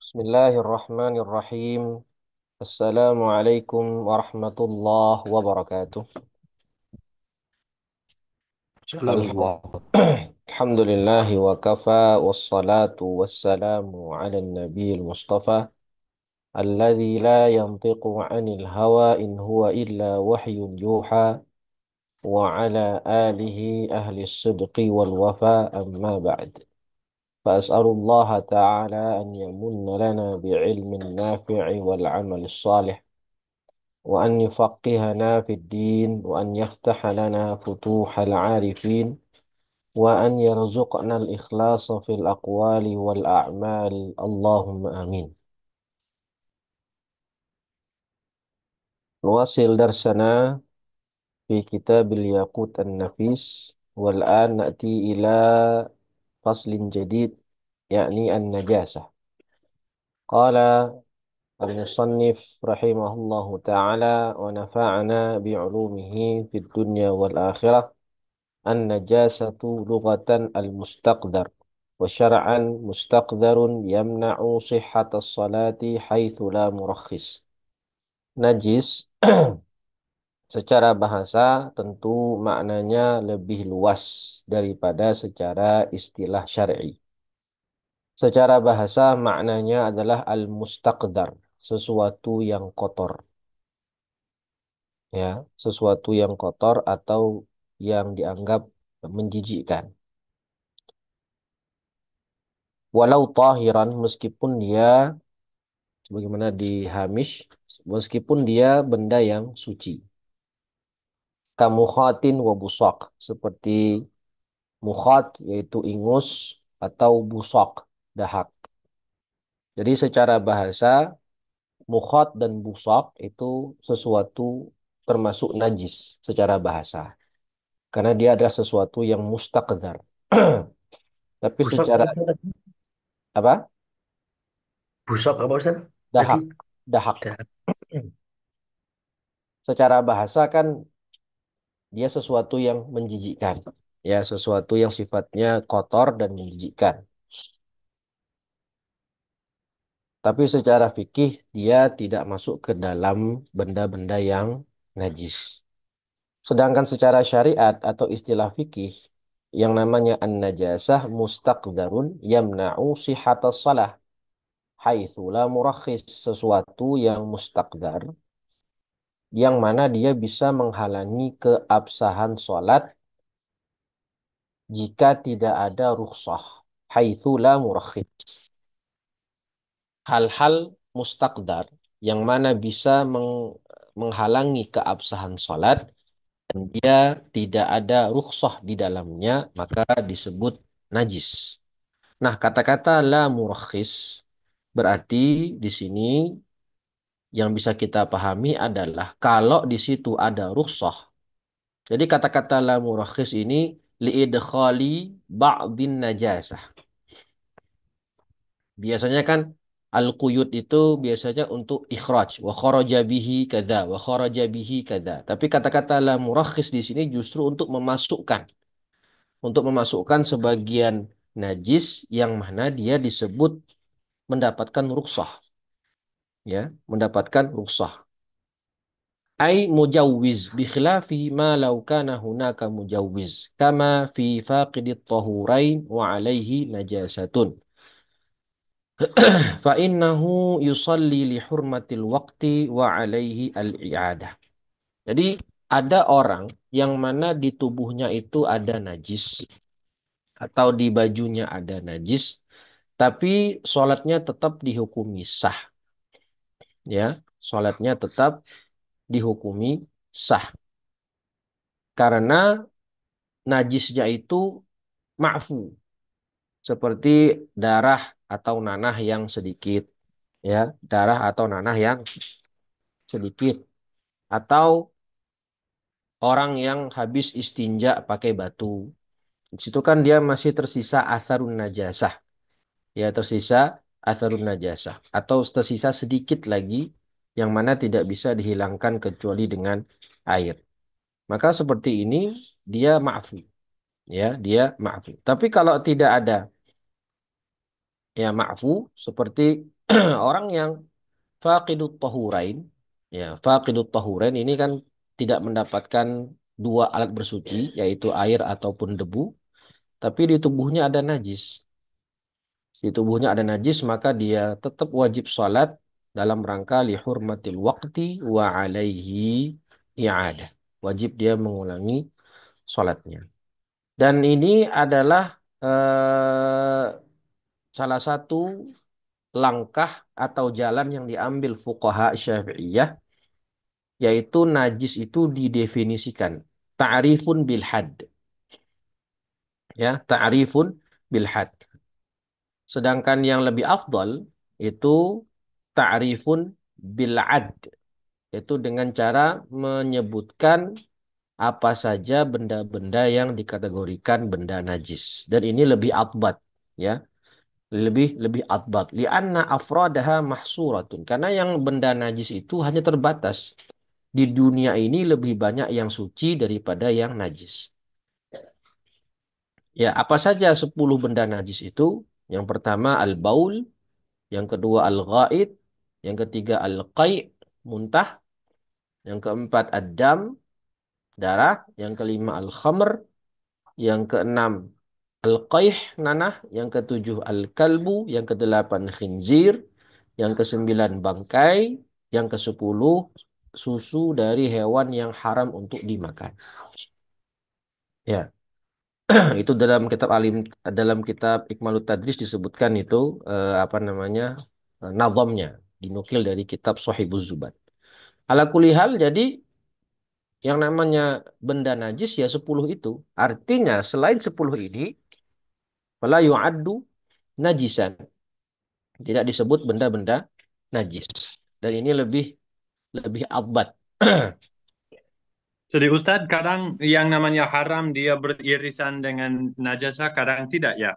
Bismillahirrahmanirrahim. Assalamualaikum warahmatullahi wabarakatuh. Assalamualaikum. Alhamdulillahi wa kafa wassalatu wassalamu ala nabiyil mustafa alladhi la yantiqu anil hawa in huwa illa wahyun yuha wa ala alihi ahli sidqi wal wafa amma ba'd. فأسأل تعالى أن يمن لنا بعلم نافع والعمل الصالح وأن يفقهنا في الدين وأن يفتح لنا فتوح العارفين وأن يرزقنا الإخلاص في الأقوال والأعمال اللهم آمين. نواصل درسنا في كتاب الياقوت النفيس والآن نأتي إلى فصل جديد يعني النجاسة. قال المصنف رحمه الله تعالى ونفعنا بعلومه في الدنيا والآخرة. النجاسة لغة المستقدر وشرعا مستقدر يمنع صحة الصلاة حيث لا مرخص. Najis secara bahasa tentu maknanya lebih luas daripada secara istilah syar'i. Secara bahasa maknanya adalah al-mustaqdar, sesuatu yang kotor, ya, sesuatu yang kotor atau yang dianggap menjijikkan. Walau tahiran meskipun dia sebagaimana di Hamish meskipun dia benda yang suci. Kamukhatin wa busaq seperti mukhat yaitu ingus atau busaq dahak. Jadi secara bahasa mukhat dan busaq itu sesuatu termasuk najis secara bahasa karena dia adalah sesuatu yang mustaqdzar. Tapi Busok secara apa tadi? apa? Busok apa Ustaz? Tadi Dahak, dahak. dah Secara bahasa kan dia sesuatu yang menjijikkan. Ya, sesuatu yang sifatnya kotor dan menjijikkan. Tapi secara fikih dia tidak masuk ke dalam benda-benda yang najis. Sedangkan secara syariat atau istilah fikih yang namanya an-najasah mustaqdarun yamna'u sihhatas shalah haitsu la murakhis, sesuatu yang mustaqdar yang mana dia bisa menghalangi keabsahan sholat jika tidak ada rukhsah haitsu la murakhis. Hal-hal mustaqdar yang mana bisa menghalangi keabsahan sholat dan dia tidak ada rukhsah di dalamnya maka disebut najis. Nah, kata-kata la murakhis berarti di sini yang bisa kita pahami adalah kalau di situ ada rukhsah. Jadi kata-kata la murakhis ini liidkhali ba'din najasah. Biasanya kan al-quyud itu biasanya untuk ikhraj wa kharaja bihi kada wa kharaja bihi kada. Tapi kata-kata la murakhis di sini justru untuk memasukkan sebagian najis yang mana dia disebut mendapatkan rukhsah, ya, mendapatkan rukhsah. Ai mujawwiz bi khilafi ma law kana hunaka mujawwiz kama fi faqidit tahurain wa alaihi najasatun. Fa innahu yusalli li hurmatil waqti wa alaihi al-i'adah. Jadi ada orang yang mana di tubuhnya itu ada najis atau di bajunya ada najis, tapi sholatnya tetap dihukumi sah, ya, sholatnya tetap dihukumi sah karena najisnya itu ma'fu, seperti darah atau nanah yang sedikit, ya, darah atau nanah yang sedikit atau orang yang habis istinja pakai batu. Di situ kan dia masih tersisa atharun najasah. Ya, tersisa atharun najasah. Atau tersisa sedikit lagi yang mana tidak bisa dihilangkan kecuali dengan air. Maka seperti ini dia ma'fu. Ya, dia ma'fu. Tapi kalau tidak ada ya ma'fu seperti Orang yang faqidut tahurain, ya, faqidut tahurain ini kan tidak mendapatkan dua alat bersuci, yaitu air ataupun debu, tapi di tubuhnya ada najis. Di tubuhnya ada najis, maka dia tetap wajib sholat dalam rangka lihurmatil waqti wa alaihi i'adah. Wajib dia mengulangi sholatnya. Dan ini adalah salah satu langkah atau jalan yang diambil fuqaha Syafi'iyah, yaitu najis itu didefinisikan. Ta'rifun bil had. Ya, ta'rifun bil had. Sedangkan yang lebih afdal itu ta'rifun bil ad. Itu dengan cara menyebutkan apa saja benda-benda yang dikategorikan benda najis. Dan ini lebih atbat, ya. Lebih atbat. Lianna afradaha mahsuratun. Karena yang benda najis itu hanya terbatas. Di dunia ini lebih banyak yang suci daripada yang najis. Ya, apa saja 10 benda najis itu? Yang pertama al-baul, yang kedua al-ghaid, yang ketiga al-qai', muntah, yang keempat ad-dam, darah, yang kelima al-khamr, yang keenam al-qaih, nanah, yang ketujuh al-kalbu, yang kedelapan khinzir, yang kesembilan bangkai, yang kesepuluh susu dari hewan yang haram untuk dimakan. Ya, itu dalam kitab Ikmalut Tadris disebutkan itu apa namanya nazamnya dinukil dari kitab Shahibuz Zubat. Ala kulihal jadi yang namanya benda najis ya 10 itu. Artinya selain 10 ini fala yu'addu najisan. Tidak disebut benda-benda najis. Dan ini lebih lebih abad. Jadi Ustadz, kadang yang namanya haram dia beririsan dengan najasa, kadang tidak ya.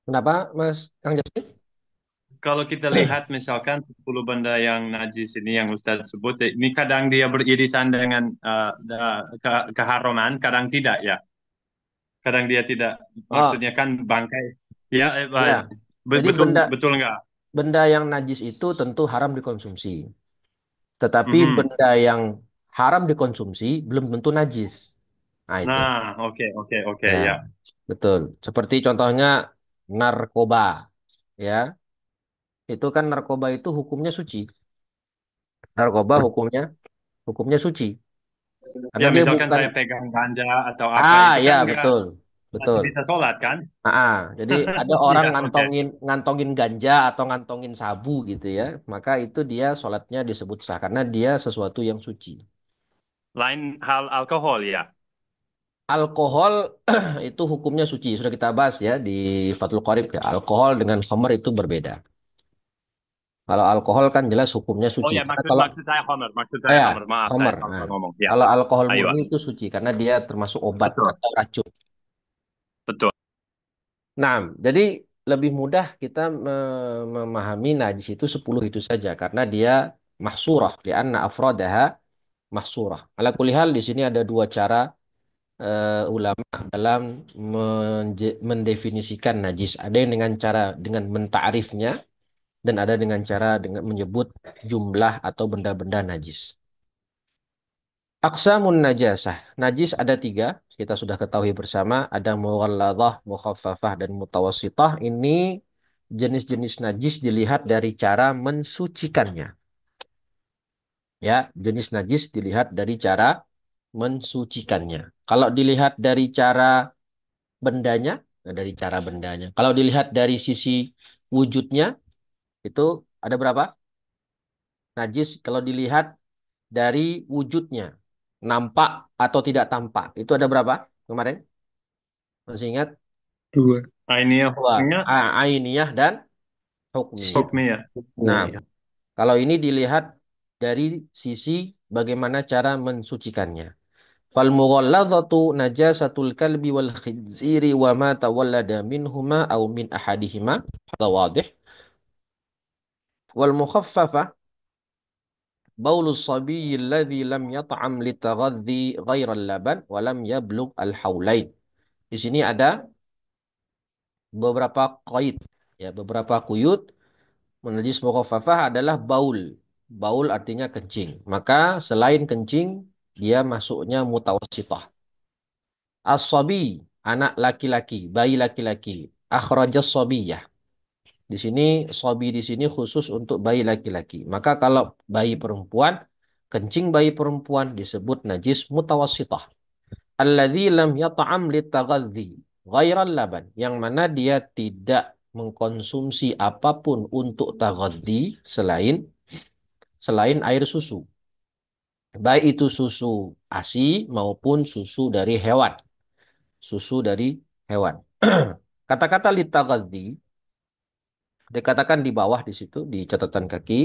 Kenapa Mas Kang Jasin? Kalau kita lihat misalkan 10 benda yang najis ini yang Ustadz sebut, ini kadang dia beririsan dengan keharaman, kadang tidak ya. Kadang dia tidak, Oh, maksudnya kan bangkai. Ya, ya. Jadi betul benda betul nggak? benda yang najis itu tentu haram dikonsumsi. Tetapi Mhm. benda yang haram dikonsumsi belum tentu najis. Nah, itu. Nah, oke oke oke Ya, ya. betul. Seperti contohnya narkoba. Ya, itu kan narkoba itu hukumnya suci. Narkoba hukumnya suci. Karena Ya, dia misalkan bukan. saya pegang ganja atau apa, Ah, itu ya, kan nggak betul. masih Betul. bisa sholat kan? Jadi ada orang Ya, oke. ngantongin ngantongin ganja atau ngantongin sabu gitu ya. Maka itu dia sholatnya disebut sah karena dia sesuatu yang suci. Lain hal alkohol ya. Alkohol itu hukumnya suci. Sudah kita bahas ya di Fathul Qorib ya. Alkohol dengan khamr itu berbeda. Kalau alkohol kan jelas hukumnya Oh suci. ya, Karena kalau maksud saya ya Homer. Maaf, saya khamr. salah Nah, ngomong. Ya, kalau alkohol ayo, murni itu suci karena dia termasuk obat betul, atau racun. betul. Nah, jadi lebih mudah kita memahami najis itu 10 itu saja karena dia mahsurah li'anna afradaha mahsurah. Ala kulli hal di sini ada dua cara ulama dalam mendefinisikan najis. Ada yang dengan cara dengan mentakrifnya dan ada dengan cara dengan menyebut jumlah atau benda-benda najis. Aqsamun najasah. Najis ada tiga. Kita sudah ketahui bersama. Ada mughalladah, mukhaffafah, dan mutawassithah. Ini jenis-jenis najis dilihat dari cara mensucikannya. Ya, jenis najis dilihat dari cara mensucikannya. Kalau dilihat dari cara bendanya, dari cara bendanya. Kalau dilihat dari sisi wujudnya, itu ada berapa? Najis kalau dilihat dari wujudnya, nampak atau tidak tampak, itu ada berapa kemarin? Masih ingat? Dua. Nah, ini ya Dua. hukumnya, Ainiyah dan hukmiyah. hukumnya. Nah, Ya, ya. kalau ini dilihat dari sisi bagaimana cara mensucikannya. Fal mughalladzatu najasatul kalbi wal khinziri wa ma tawallada minhuma aw min ahadihima. Hadha wadih. Wal mukhaffafah baulus sabiyyi alladhi lam yat'am litaghadhi ghairal laban wa lam yablugh al-haulain. Di sini ada beberapa qaid, ya, beberapa kuyut. Najis mukhaffafah adalah baul. Baul artinya kencing. Maka selain kencing, dia masuknya mutawassithah. As-sabi, anak laki-laki, bayi laki-laki. Akhrajas sabiyah. Di sini sobi di sini khusus untuk bayi laki-laki. Maka kalau bayi perempuan, kencing bayi perempuan disebut najis mutawassithah. Alladzi lam yata'am litaghadzi ghairal laban. Yang mana dia tidak mengkonsumsi apapun untuk taghadzi selain air susu. Baik itu susu ASI maupun susu dari hewan. Susu dari hewan. Kata-kata litaghadzi dikatakan di bawah di situ di catatan kaki.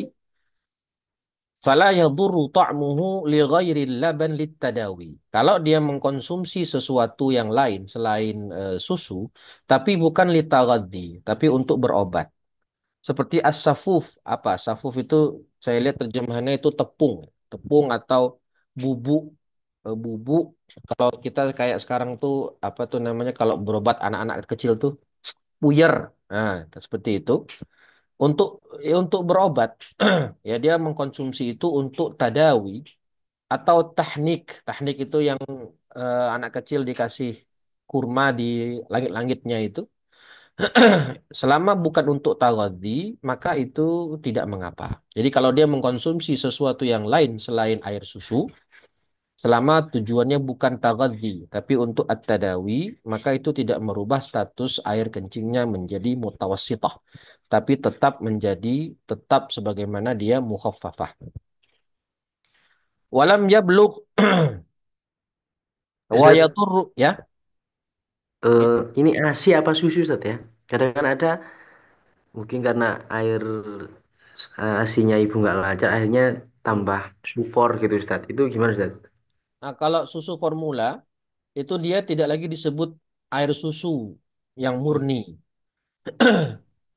Fala yadurru ta'muhu li ghairil laban littadawi. Kalau dia mengkonsumsi sesuatu yang lain selain susu, tapi bukan litaghadzi, tapi untuk berobat. Seperti as-safuf. Apa? Safuf itu saya lihat terjemahannya itu tepung. Tepung atau bubuk. Bubuk. Kalau kita kayak sekarang tuh, apa tuh namanya kalau berobat anak-anak kecil tuh, puyer. Nah, seperti itu untuk untuk berobat ya dia mengkonsumsi itu untuk tadawi atau tahnik. Tahnik itu yang anak kecil dikasih kurma di langit-langitnya itu. Selama bukan untuk tawadhi maka itu tidak mengapa. Jadi kalau dia mengkonsumsi sesuatu yang lain selain air susu selama tujuannya bukan tawadhi tapi untuk at-tadawi maka itu tidak merubah status air kencingnya menjadi mutawassithah tapi tetap sebagaimana dia mukhaffafah. Walam yablugh wa Ustaz, yaturru ya. ini ASI apa susu Ustaz ya? Kadang kan ada mungkin karena air ASINya ibu nggak lancar, akhirnya tambah sufor gitu Ustaz. Itu gimana Ustaz? Nah, kalau susu formula itu dia tidak lagi disebut air susu yang murni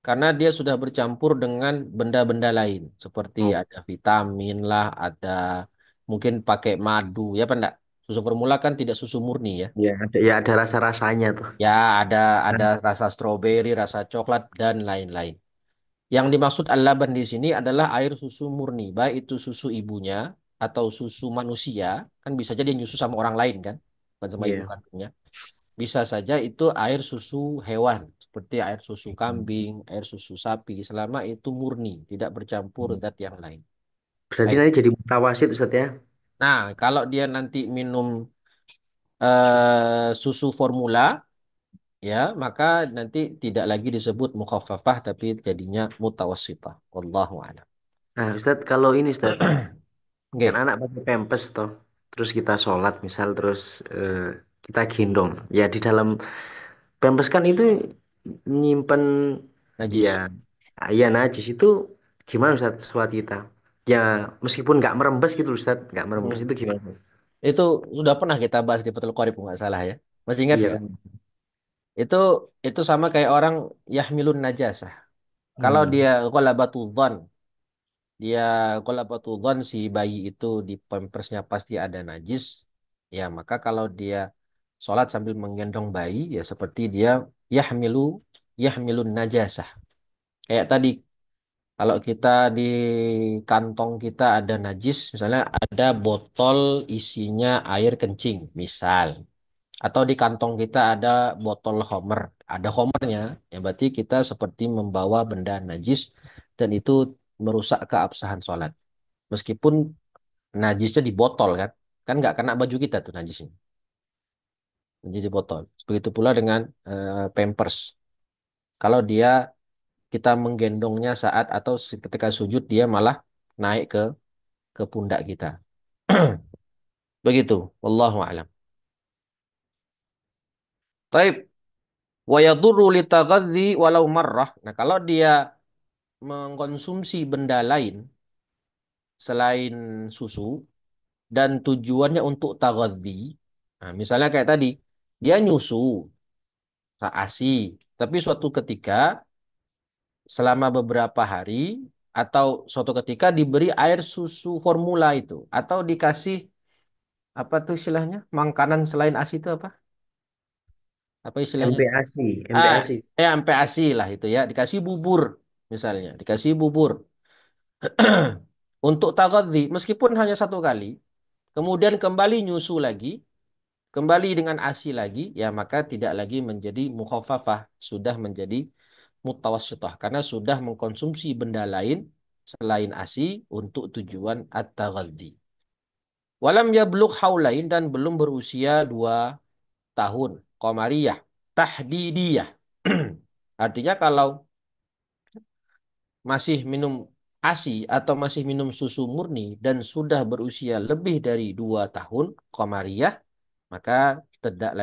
karena dia sudah bercampur dengan benda-benda lain seperti Oh, ada vitamin lah, ada mungkin pakai madu ya Pak enggak? Susu formula kan tidak susu murni ya. ya ada rasa-rasanya tuh. Ya ada rasa stroberi, rasa coklat dan lain-lain. Yang dimaksud al-laban di sini adalah air susu murni, baik itu susu ibunya atau susu manusia, kan bisa jadi nyusu sama orang lain kan, bukan sama ibu Iya. kandungnya. Bisa saja itu air susu hewan, seperti air susu kambing, air susu sapi, selama itu murni, tidak bercampur zat yang lain. Berarti Baik. nanti jadi mutawasid Ustaz ya? Nah, kalau dia nanti minum susu formula, ya, maka nanti tidak lagi disebut mukhaffafah, tapi jadinya mutawassithah. Wallahu a'lam. Nah Ustaz, kalau ini Ustaz, kan Oke. anak pakai pempes toh, terus kita sholat misal, terus eh, kita gendong. Ya di dalam pempes kan itu nyimpen ya, Najis. ya najis itu gimana Ustaz sholat kita? Ya meskipun nggak merembes gitu Ustaz, nggak merembes Hmm. itu gimana? Itu sudah pernah kita bahas di Fathul Qorib nggak salah ya. Masih ingat Iya nggak? kan? Itu itu sama kayak orang yahmilun najasah. Kalau Hmm. dia ghalabatul dzan, dia ghalabatul dzan si bayi itu di pampersnya pasti ada najis, ya maka kalau dia sholat sambil menggendong bayi ya seperti dia yahmilu yahmilun najasah. Kayak tadi kalau kita di kantong kita ada najis, misalnya ada botol isinya air kencing, misal. Atau di kantong kita ada botol homer, ada homernya, ya berarti kita seperti membawa benda najis dan itu merusak keabsahan sholat. Meskipun najisnya di botol kan, kan nggak kena baju kita tuh najisnya, jadi botol. Begitu pula dengan Pampers. Kalau dia kita menggendongnya saat atau ketika sujud dia malah naik ke pundak kita. Begitu, wallahu a'lam. Taib, wa yadurru litaghadzi walau marrah. Nah, kalau dia mengkonsumsi benda lain selain susu dan tujuannya untuk taghadzi. Nah, misalnya kayak tadi, dia nyusu, ASI, tapi suatu ketika selama beberapa hari atau suatu ketika diberi air susu formula itu atau dikasih apa tuh istilahnya? Makanan selain ASI itu apa? Apa istilahnya? MPASI, Ah, MPASI. sampai ASI lah itu ya, dikasih bubur. misalnya dikasih bubur. Untuk taghadzi, meskipun hanya satu kali, kemudian kembali nyusu lagi, kembali dengan ASI lagi, ya maka tidak lagi menjadi mukhaffafah, sudah menjadi mutawassithah karena sudah mengkonsumsi benda lain selain ASI untuk tujuan at-taghadzi. Walam yablugh haulain dan belum berusia 2 tahun. Qamariyah, tahdidiyah. Artinya kalau masih minum ASI atau masih minum susu murni dan sudah berusia lebih dari 2 tahun, Qamariyah, maka tidak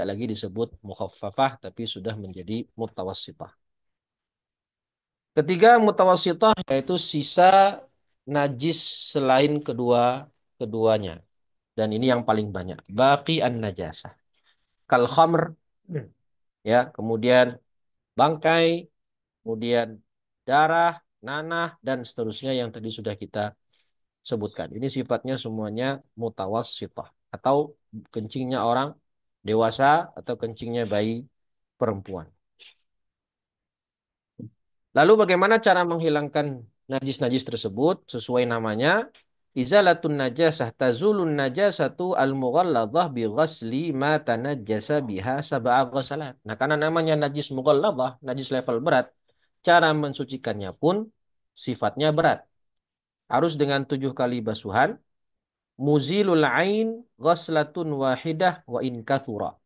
lagi disebut mukhaffafah tapi sudah menjadi mutawassithah. Ketiga mutawassithah yaitu sisa najis selain keduanya. Dan ini yang paling banyak. Baqi an-najasah. Kal khamr, ya, kemudian bangkai, kemudian darah, nanah, dan seterusnya yang tadi sudah kita sebutkan. Ini sifatnya semuanya mutawassithah. Atau kencingnya orang dewasa atau kencingnya bayi perempuan. Lalu bagaimana cara menghilangkan najis-najis tersebut? Sesuai namanya, izalatun najasah tazulun najasatu al-mughalladhah bi ghasli ma tanajjasa biha sab'a ghasalat. Nah, karena namanya najis mughalladhah, najis level berat, cara mensucikannya pun sifatnya berat. Harus dengan 7 kali basuhan, muzilul ain ghaslatun wahidah wa in kathura.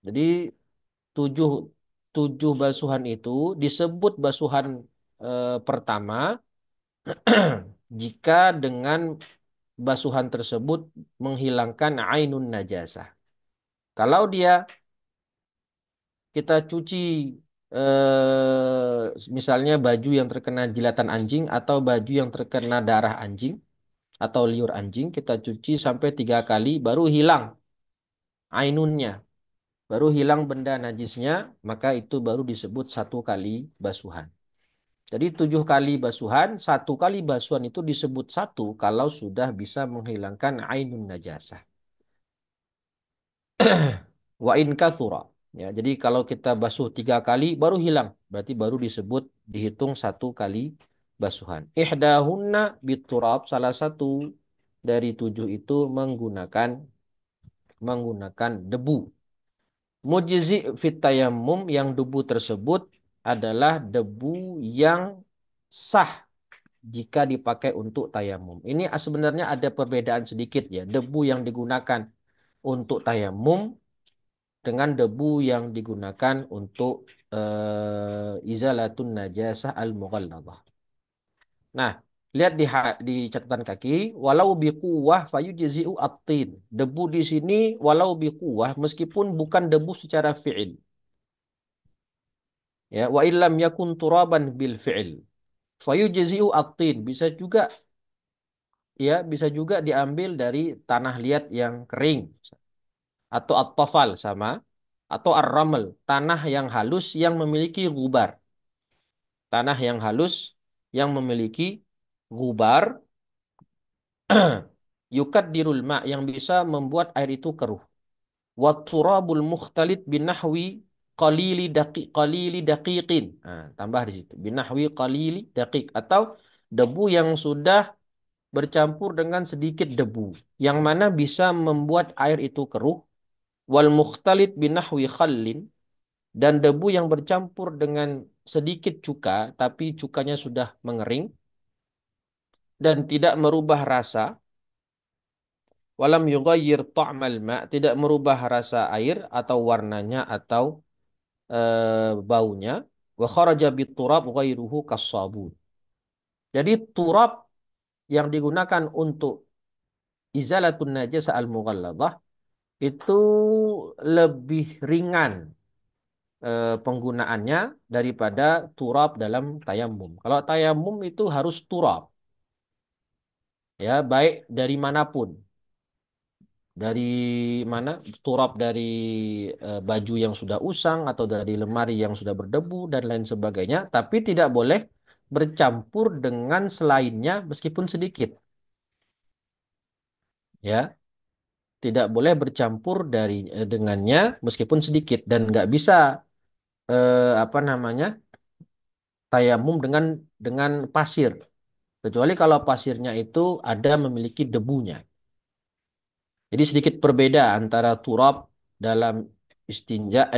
Jadi tujuh tujuh basuhan itu disebut basuhan pertama jika dengan basuhan tersebut menghilangkan ainun najasah. Kalau kita cuci misalnya baju yang terkena jilatan anjing atau baju yang terkena darah anjing atau liur anjing, kita cuci sampai 3 kali baru hilang ainunnya, baru hilang benda najisnya, maka itu baru disebut 1 kali basuhan. Jadi 7 kali basuhan, 1 kali basuhan itu disebut satu kalau sudah bisa menghilangkan ainun najasah. Wa in kathura. Ya, jadi kalau kita basuh 3 kali baru hilang, berarti baru disebut dihitung 1 kali basuhan. Ihdahunna biturab, salah satu dari 7 itu menggunakan debu. Mujzi fit tayammum, yang debu tersebut adalah debu yang sah jika dipakai untuk tayamum. Ini sebenarnya ada perbedaan sedikit ya. Debu yang digunakan untuk tayamum dengan debu yang digunakan untuk izalatun najasah al-mughalladhah. Nah, lihat di catatan kaki, walau biquwah fayujzi'u at-tin. Debu di sini walau biquwah meskipun bukan debu secara fi'il. Ya, wa illam yakun turaban bil fi'il. Fayujzi'u at-tin. Bisa juga diambil dari tanah liat yang kering atau at-tafal sama atau ar-raml, tanah yang halus yang memiliki gubar. Tanah yang halus yang memiliki gubar yukaddirul ma, yang bisa membuat air itu keruh. Wa turabul mukhtalit binahwi qalili daqiqin. Nah, tambah di situ. Binahwi qalili daqiq, atau debu yang sudah bercampur dengan sedikit debu yang mana bisa membuat air itu keruh. Wal mukhtalit binahwi khallin, dan debu yang bercampur dengan sedikit cuka tapi cukanya sudah mengering dan tidak merubah rasa. Walam yughayyir ta'mal ma', tidak merubah rasa air atau warnanya atau baunya. Wa kharaja biturab ghairuhu kassabun. Jadi turab yang digunakan untuk izalatun najasa al-mughalladhah itu lebih ringan penggunaannya daripada turab dalam tayamum. Kalau tayamum itu harus turab, ya, baik dari manapun. Dari mana? Turab dari baju yang sudah usang atau dari lemari yang sudah berdebu dan lain sebagainya, tapi tidak boleh bercampur dengan selainnya meskipun sedikit. Ya, tidak boleh bercampur dengannya meskipun sedikit, dan nggak bisa apa namanya? tayamum dengan pasir. Kecuali kalau pasirnya itu ada memiliki debunya. Jadi sedikit berbeda antara turab dalam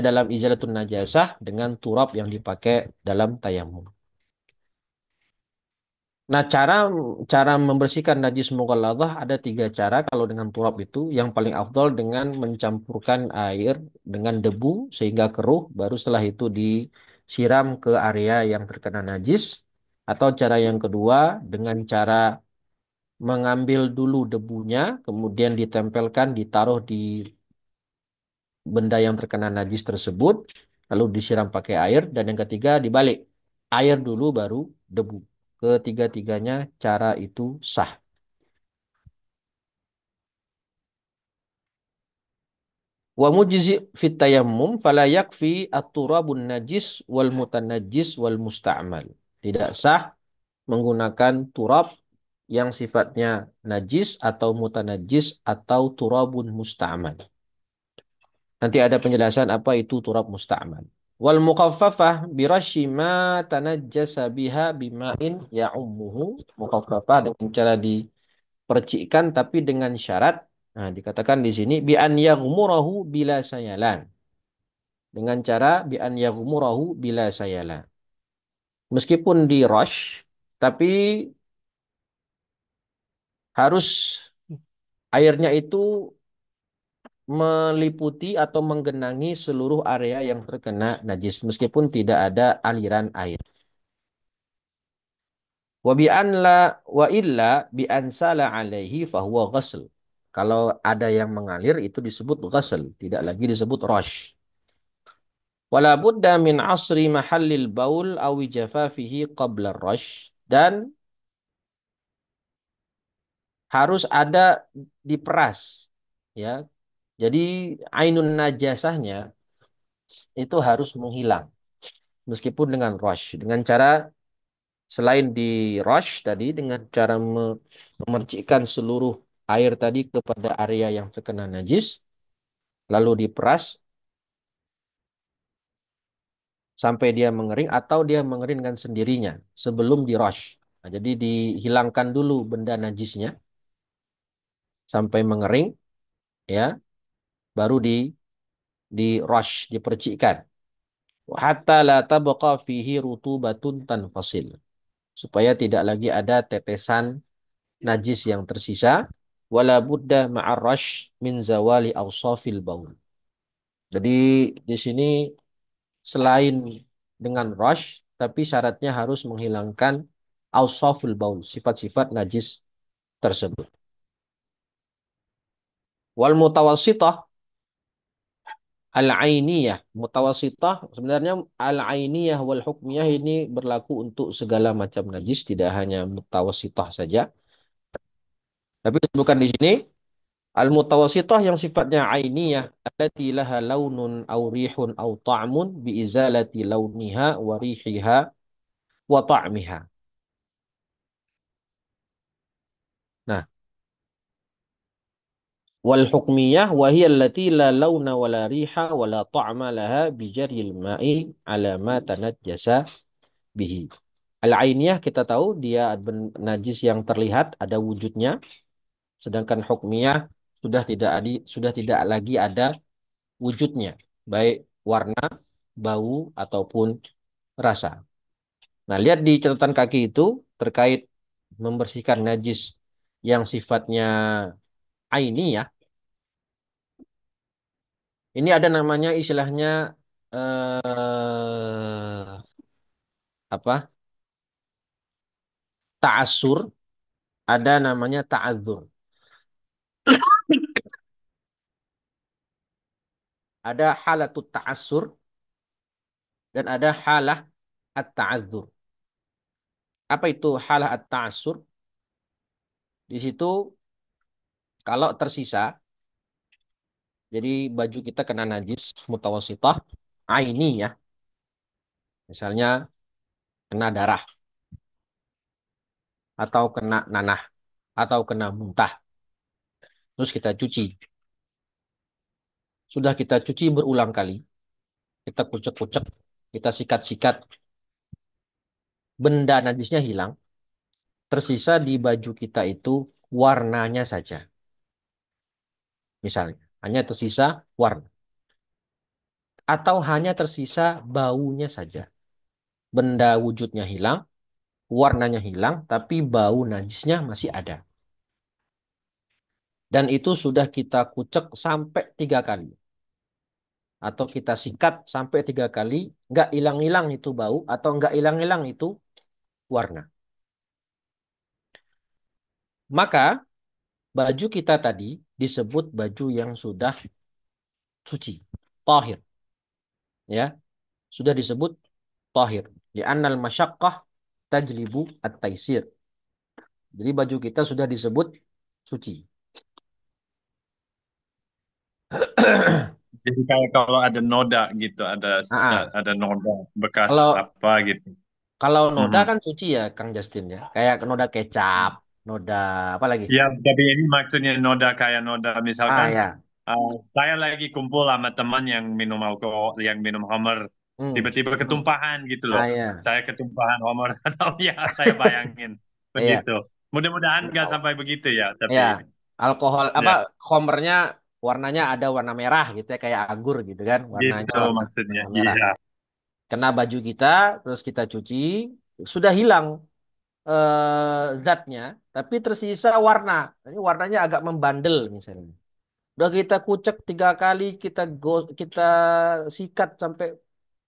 dalam izalatun najasah dengan turab yang dipakai dalam tayamum. Nah, cara membersihkan najis mughalladah ada tiga cara kalau dengan turab itu. Yang paling afdol dengan mencampurkan air dengan debu sehingga keruh, baru setelah itu disiram ke area yang terkena najis. Atau cara yang kedua dengan cara mengambil dulu debunya, kemudian ditempelkan, ditaruh di benda yang terkena najis tersebut, lalu disiram pakai air. Dan yang ketiga dibalik, air dulu baru debu. Ketiga-tiganya cara itu sah. Wa mujzi fit tayammum fala yakfi at-turabun najis wal mutanajjis wal musta'mal. Tidak sah menggunakan turab yang sifatnya najis atau mutanajjis atau turabun musta'mal. Nanti ada penjelasan apa itu turab musta'mal. Wal mukhaffafah birasyi ma tanajjasa biha bima'in ya'ummuhu. Mukhaffafah dengan cara dipercikkan tapi dengan syarat. Nah, dikatakan di sini bi an yaghmurahu bila sayalan. Dengan cara bi an yaghmurahu bila sayalan. Meskipun di rush, tapi harus airnya itu meliputi atau menggenangi seluruh area yang terkena najis meskipun tidak ada aliran air. Wa bi an la wa illa bi an sala alaihi fahuwa ghusl. Kalau ada yang mengalir itu disebut ghusl, tidak lagi disebut rush. Wala budda min asri mahallil baul aw jafafihi qabla rush, dan harus ada diperas, ya. Jadi ainun najasahnya itu harus menghilang meskipun dengan rush, dengan cara selain di rush tadi dengan cara memercikkan seluruh air tadi kepada area yang terkena najis, lalu diperas sampai dia mengering atau dia mengering dengan sendirinya sebelum di rush. Nah, jadi dihilangkan dulu benda najisnya sampai mengering, ya, baru di rush, dipercikkan. Hatta la tabqa fihi rutubatun tanfasil. Supaya tidak lagi ada tetesan najis yang tersisa. Wala budda ma'arrash min zawali awsafil baul. Jadi di sini selain dengan rush, tapi syaratnya harus menghilangkan awsafil baul, sifat-sifat najis tersebut. Wal mutawassitah al-ainiyah. Mutawassitah sebenarnya al-ainiyah wal hukmiyah ini berlaku untuk segala macam najis, tidak hanya mutawassitah saja. Tapi disebutkan di sini al-mutawassithah yang sifatnya ainiyah allati laha launun aw rihun aw ta'mun bi izalati launiha wa rihiha wa ta'miha. Nah, wal hukmiyah wa hiya allati la launa wa la riha wa la ta'ma laha bi jaril ma'i ala ma tanajjasa bihi. Al-ainiyah kita tahu dia najis yang terlihat ada wujudnya, sedangkan hukmiyah sudah tidak lagi ada wujudnya, baik warna, bau ataupun rasa. Nah, lihat di catatan kaki itu terkait membersihkan najis yang sifatnya aini, ya. Ini ada namanya istilahnya apa? Ta'assur, ada namanya ta'adzur. Ada halatut ta'assur dan ada halah at-ta'adzur. Apa itu halah at-ta'assur? Di situ kalau tersisa, jadi baju kita kena najis mutawasitah aini, ya. Misalnya kena darah atau kena nanah atau kena muntah. Terus kita cuci. Sudah kita cuci berulang kali. Kita kucek-kucek, kita sikat-sikat. benda najisnya hilang, tersisa di baju kita itu warnanya saja. Misalnya, hanya tersisa warna. Atau hanya tersisa baunya saja. Benda wujudnya hilang, warnanya hilang, tapi bau najisnya masih ada. Dan itu sudah kita kucek sampai 3 kali. Atau kita sikat sampai 3 kali, nggak hilang-hilang itu bau, atau nggak hilang-hilang itu warna. Maka baju kita tadi disebut baju yang sudah suci, tahir, ya, sudah disebut tahir. Li'annal masyaqqah tajlibu at-taisir. Jadi baju kita sudah disebut suci. Jadi kayak kalau ada noda gitu, Ah, ada noda bekas kalau apa gitu. kalau noda Mhm. kan suci ya, Kang Justin ya. Kayak noda kecap, noda apa lagi? Ya, tapi ini maksudnya noda kayak noda Ah misalkan ya, saya lagi kumpul sama teman yang minum alkohol, yang minum Homer, hmm. tiba-tiba ketumpahan gitu loh. Ah ya, Saya ketumpahan Homer atau ya saya bayangin iya, begitu. Mudah-mudahan nggak sampai begitu ya, tapi ya. Alkohol apa? ya Homernya warnanya ada warna merah gitu ya, kayak anggur gitu kan, warnanya gitu warna maksudnya. warna merah. Iya. Kena baju kita, terus kita cuci, sudah hilang zatnya, tapi tersisa warna. Ini warnanya agak membandel misalnya. Udah kita kucek 3 kali, kita sikat sampai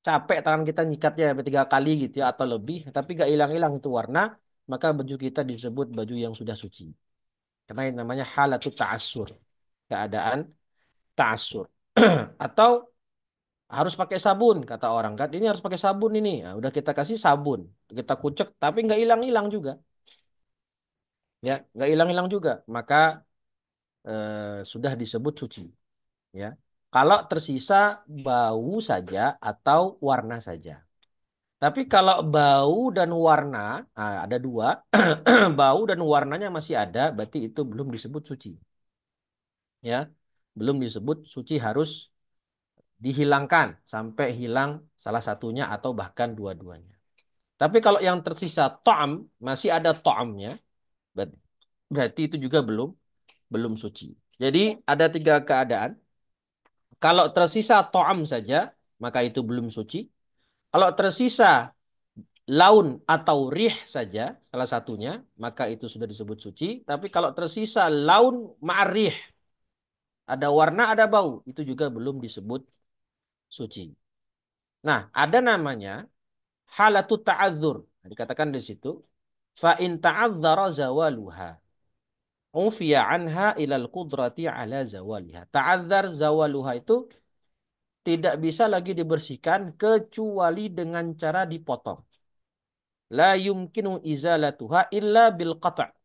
capek tangan kita nyikatnya sampai 3 kali gitu ya atau lebih, tapi gak hilang-hilang itu warna, maka baju kita disebut baju yang sudah suci. Karena yang namanya halatut ta'assur, keadaan ta'assur. Atau harus pakai sabun kata orang kan, ini harus pakai sabun ini. Nah, udah kita kasih sabun, kita kucek, tapi nggak hilang-hilang juga, ya nggak hilang-hilang juga, maka sudah disebut suci. Ya. Kalau tersisa bau saja atau warna saja. Tapi kalau bau dan warna, ada dua, bau dan warnanya masih ada, berarti itu belum disebut suci. Ya, belum disebut suci, harus dihilangkan sampai hilang salah satunya atau bahkan dua-duanya. Tapi kalau yang tersisa to'am, masih ada to'amnya, berarti itu juga belum belum suci. Jadi ada 3 keadaan. Kalau tersisa to'am saja, maka itu belum suci. Kalau tersisa laun atau rih saja, salah satunya, maka itu sudah disebut suci. Tapi kalau tersisa laun ma'rih, ada warna, ada bau, itu juga belum disebut suci. Nah, ada namanya halatut ta'adzur. Nah, dikatakan di situ, fa in ta'adzara zawaluha. Ufiya anha ilal qudrati ala zawaliha. Ta'adzar zawaluha itu tidak bisa lagi dibersihkan kecuali dengan cara dipotong. La yumkinu izalatuha illa bil qata'.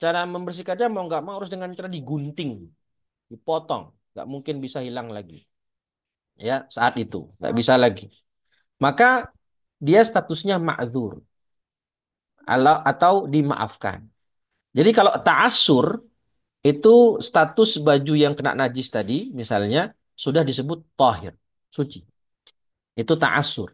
Cara membersihkannya mau nggak mau harus dengan cara digunting, dipotong. Nggak mungkin bisa hilang lagi. Ya, saat itu. Nggak bisa lagi. Maka dia statusnya ma'dzur atau dimaafkan. Jadi kalau ta'assur itu status baju yang kena najis tadi, misalnya, sudah disebut tahir, suci. Itu ta'assur.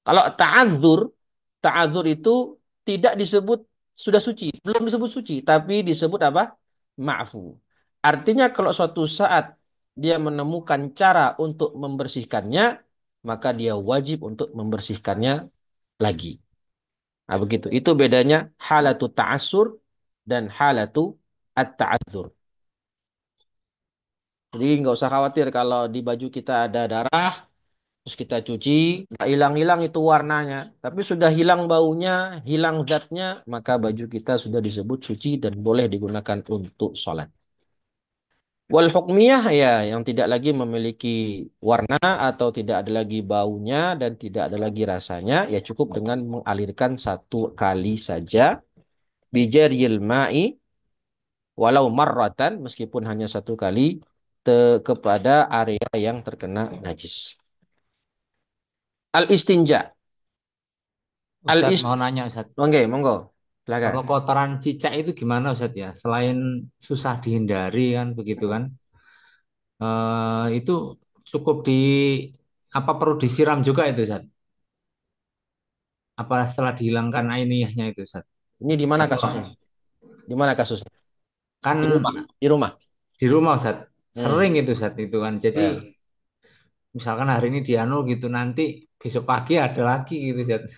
Kalau ta'adzur itu tidak disebut sudah suci, belum disebut suci, tapi disebut apa? Ma'fu. Artinya kalau suatu saat dia menemukan cara untuk membersihkannya, maka dia wajib untuk membersihkannya lagi. Nah, begitu. Itu bedanya halatu ta'assur dan halatu at-ta'adzur. Jadi nggak usah khawatir kalau di baju kita ada darah, terus kita cuci, nggak hilang-hilang itu warnanya. Tapi sudah hilang baunya, hilang zatnya, maka baju kita sudah disebut suci dan boleh digunakan untuk sholat. Wal hukmiyah ya, yang tidak lagi memiliki warna atau tidak ada lagi baunya dan tidak ada lagi rasanya, ya cukup dengan mengalirkan 1 kali saja. Bijaril ma'i, walau marratan, meskipun hanya 1 kali, kepada area yang terkena najis. Al-istinja. Ustadz Al-is, mau nanya Ustadz, Oke, monggo. Silakan. kalau kotoran cicak itu gimana Ustadz ya? Selain susah dihindari kan begitu kan, itu cukup apa perlu disiram juga itu Ustadz? Apa setelah dihilangkan ainiyahnya itu Ustaz? Ini di mana Atau kasusnya? Di mana kasusnya? kan Di rumah. Di rumah. di rumah Ustaz Hmm. sering itu Ustaz itu kan. Jadi Ya. misalkan hari ini di anu gitu nanti besok pagi ada lagi gitu Ustaz.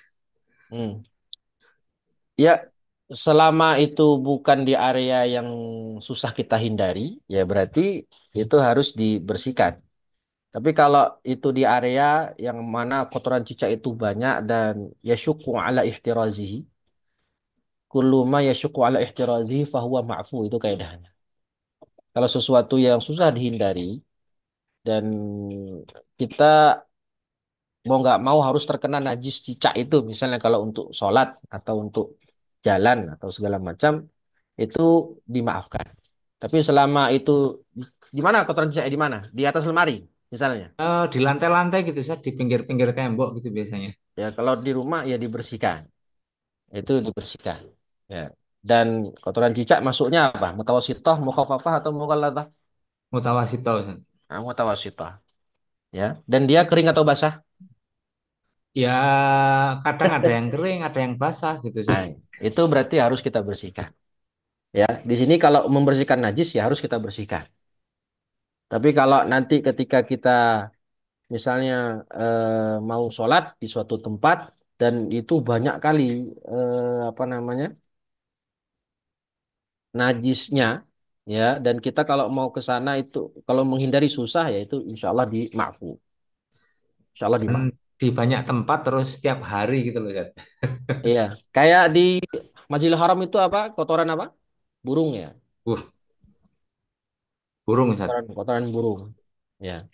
Hmm. Ya, selama itu bukan di area yang susah kita hindari, ya berarti itu harus dibersihkan. Tapi kalau itu di area yang mana kotoran cicak itu banyak dan yasyukku ala ihtirazihi, kullu ma yasyukku ala ihtirazihi fahuwa ma'fu, itu kaidahnya. Kalau sesuatu yang susah dihindari dan kita mau nggak mau harus terkena najis cicak itu, misalnya kalau untuk sholat atau untuk jalan atau segala macam, itu dimaafkan. Tapi selama itu di mana kotoran cicak di mana? Di atas lemari misalnya. Di lantai-lantai gitu Ustaz di pinggir-pinggir tembok gitu biasanya. Ya kalau di rumah ya dibersihkan. Itu dibersihkan. Ya. Dan kotoran cicak masuknya apa? Mutawasithah, mukhafafah atau mughalladah? Mutawasito Ustaz. Nah, mutawasithah. Ya. Dan dia kering atau basah? Ya kadang ada yang kering, ada yang basah gitu Ustaz. Nah, itu berarti harus kita bersihkan. Ya, di sini kalau membersihkan najis ya harus kita bersihkan. Tapi kalau nanti ketika kita misalnya mau sholat di suatu tempat dan itu banyak kali apa namanya najisnya, ya, dan kita kalau mau ke sana itu kalau menghindari susah ya itu insya Allah dimaafkan. Insya Allah Dan dimaafkan. di banyak tempat terus setiap hari gitu loh Ustaz. Iya, kayak di Masjidil Haram itu apa? Kotoran apa? Burung ya. Uh, burung Ustaz. Kotoran burung. Ya.